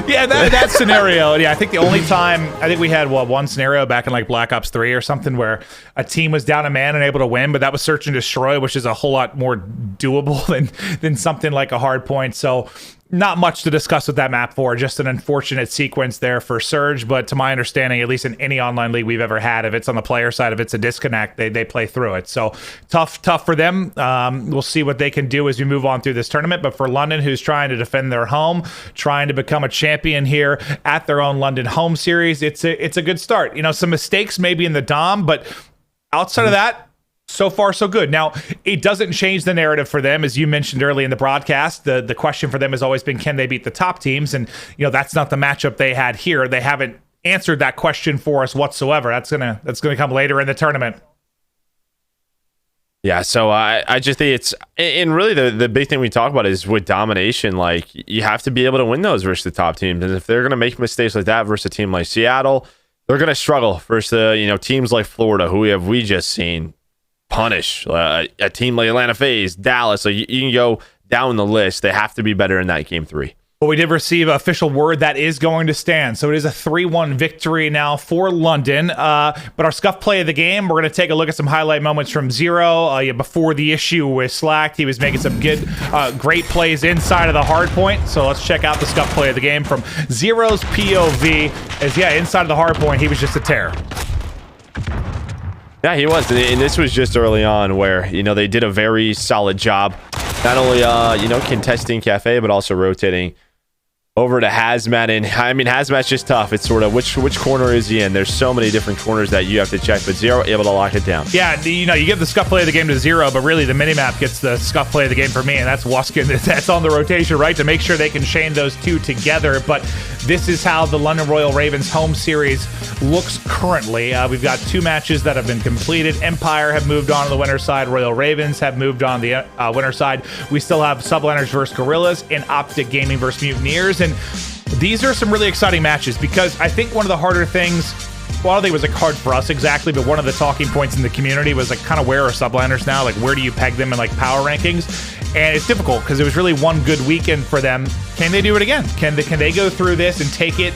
Yeah, that scenario. Yeah, I think the only time I think we had one scenario back in like Black Ops 3 or something where a team was down a man and able to win, but that was search and destroy, which is a whole lot more doable than something like a hard point. So not much to discuss with that map for, just an unfortunate sequence there for Surge. But to my understanding, at least in any online league we've ever had, if it's on the player side, if it's a disconnect, they play through it. So tough for them. We'll see what they can do as we move on through this tournament. But for London, who's trying to defend their home, trying to become a champion here at their own London home series, it's a good start. You know, some mistakes maybe in the Dom, but outside of that, so far, so good. Now, it doesn't change the narrative for them. As you mentioned early in the broadcast, the question for them has always been, can they beat the top teams? And, you know, that's not the matchup they had here. They haven't answered that question for us whatsoever. That's gonna come later in the tournament. Yeah, so I just think it's, and really the big thing we talk about is with domination, like you have to be able to win those versus the top teams. And if they're going to make mistakes like that versus a team like Seattle, they're going to struggle versus the, teams like Florida, who we just seen punish a team like Atlanta FaZe, Dallas. So you can go down the list. They have to be better in that game 3. Well, we did receive official word that is going to stand. So it is a 3-1 victory now for London. But our scuff play of the game, we're going to take a look at some highlight moments from Zero. Before the issue was slacked, he was making some great plays inside of the hard point. So let's check out the scuff play of the game from Zero's POV. As inside of the hard point, he was just a terror. Yeah, he was. And this was just early on where, they did a very solid job. Not only, contesting Cafe, but also rotating over to Hazmat. And I mean, Hazmat's just tough. It's sort of which corner is he in? There's so many different corners that you have to check, but Zero able to lock it down. Yeah, you give the scuff play of the game to Zero, but really the minimap gets the scuff play of the game for me, and that's Waskin. That's on the rotation, right, to make sure they can chain those two together. But this is how the London Royal Ravens home series looks currently. We've got 2 matches that have been completed. Empire have moved on to the winner's side. Royal Ravens have moved on the winner's side. We still have Subliners versus Guerrillas and OpTic Gaming versus Mutineers. And these are some really exciting matches because I think one of the harder things, well, I don't think it was hard for us exactly, but one of the talking points in the community was kind of where are Subliners now? Where do you peg them in power rankings? And it's difficult because it was really one good weekend for them. Can they do it again? Can they go through this and take it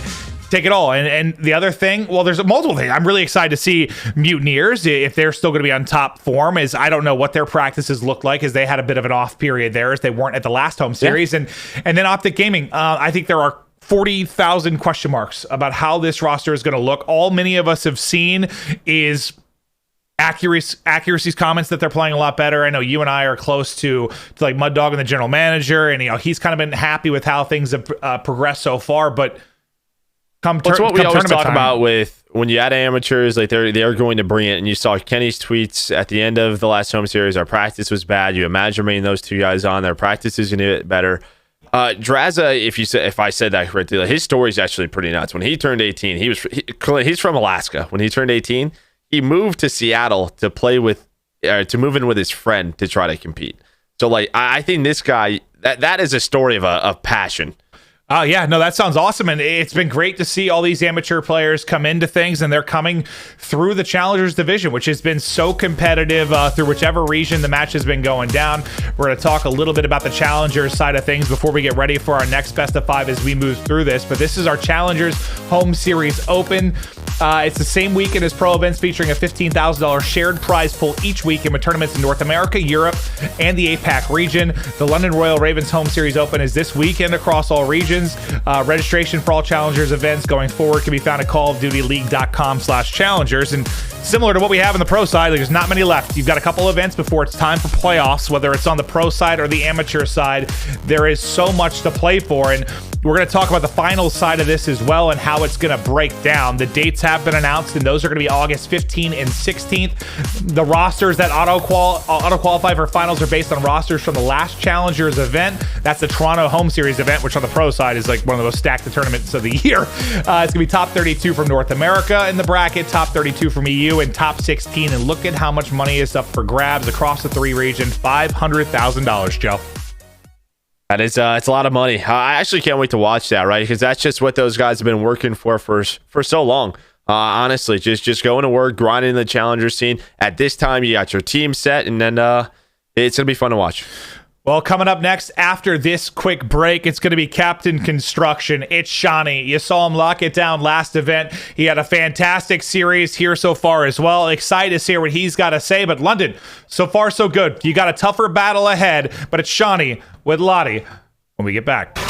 all? And the other thing, well, there's multiple things. I'm really excited to see Mutineers, if they're still going to be on top form, is I don't know what their practices look like, as they had a bit of an off period there, as they weren't at the last home series. Yeah. And then OpTic Gaming, I think there are 40,000 question marks about how this roster is going to look. All many of us have seen is accuracy's comments that they're playing a lot better. I know you and I are close to Mud Dog and the general manager, and he's kind of been happy with how things have progressed so far, but that's what we always talk about with when you add amateurs, they're going to bring it. And you saw Kenny's tweets at the end of the last home series. Our practice was bad. You imagine bringing those 2 guys on. Their practice is going to get better. Draza, if I said that correctly, his story is actually pretty nuts. When he turned 18, he's from Alaska. When he turned 18, he moved to Seattle to play with, to move in with his friend to try to compete. So I think this guy, that is a story of passion. Oh, yeah. No, that sounds awesome. And it's been great to see all these amateur players come into things, and they're coming through the Challengers division, which has been so competitive through whichever region the match has been going down. We're going to talk a little bit about the Challengers side of things before we get ready for our next best of 5 as we move through this. But this is our Challengers Home Series Open. It's the same weekend as Pro Events, featuring a $15,000 shared prize pool each weekend with tournaments in North America, Europe, and the APAC region. The London Royal Ravens Home Series Open is this weekend across all regions. Registration for all Challengers events going forward can be found at callofdutyleague.com/challengers. And similar to what we have on the pro side, there's not many left. You've got a couple events before it's time for playoffs, whether it's on the pro side or the amateur side. There is so much to play for, and we're going to talk about the final side of this as well and how it's going to break down. The dates have been announced, and those are going to be August 15th and 16th. The rosters that auto-qualify for finals are based on rosters from the last Challengers event. That's the Toronto Home Series event, which on the pro side is one of the most stacked tournaments of the year. It's going to be top 32 from North America in the bracket, top 32 from EU, and top 16. And look at how much money is up for grabs across the 3 regions. $500,000, Joe. That is, it's a lot of money. I actually can't wait to watch that, right? Because that's just what those guys have been working for so long. Honestly, just going to work, grinding the Challenger scene. At this time, you got your team set, and then it's going to be fun to watch. Well, coming up next after this quick break, it's going to be Captain Construction. It's Shawnee. You saw him lock it down last event. He had a fantastic series here so far as well. Excited to hear what he's got to say. But London, so far so good. You got a tougher battle ahead, but it's Shawnee with Lottie when we get back.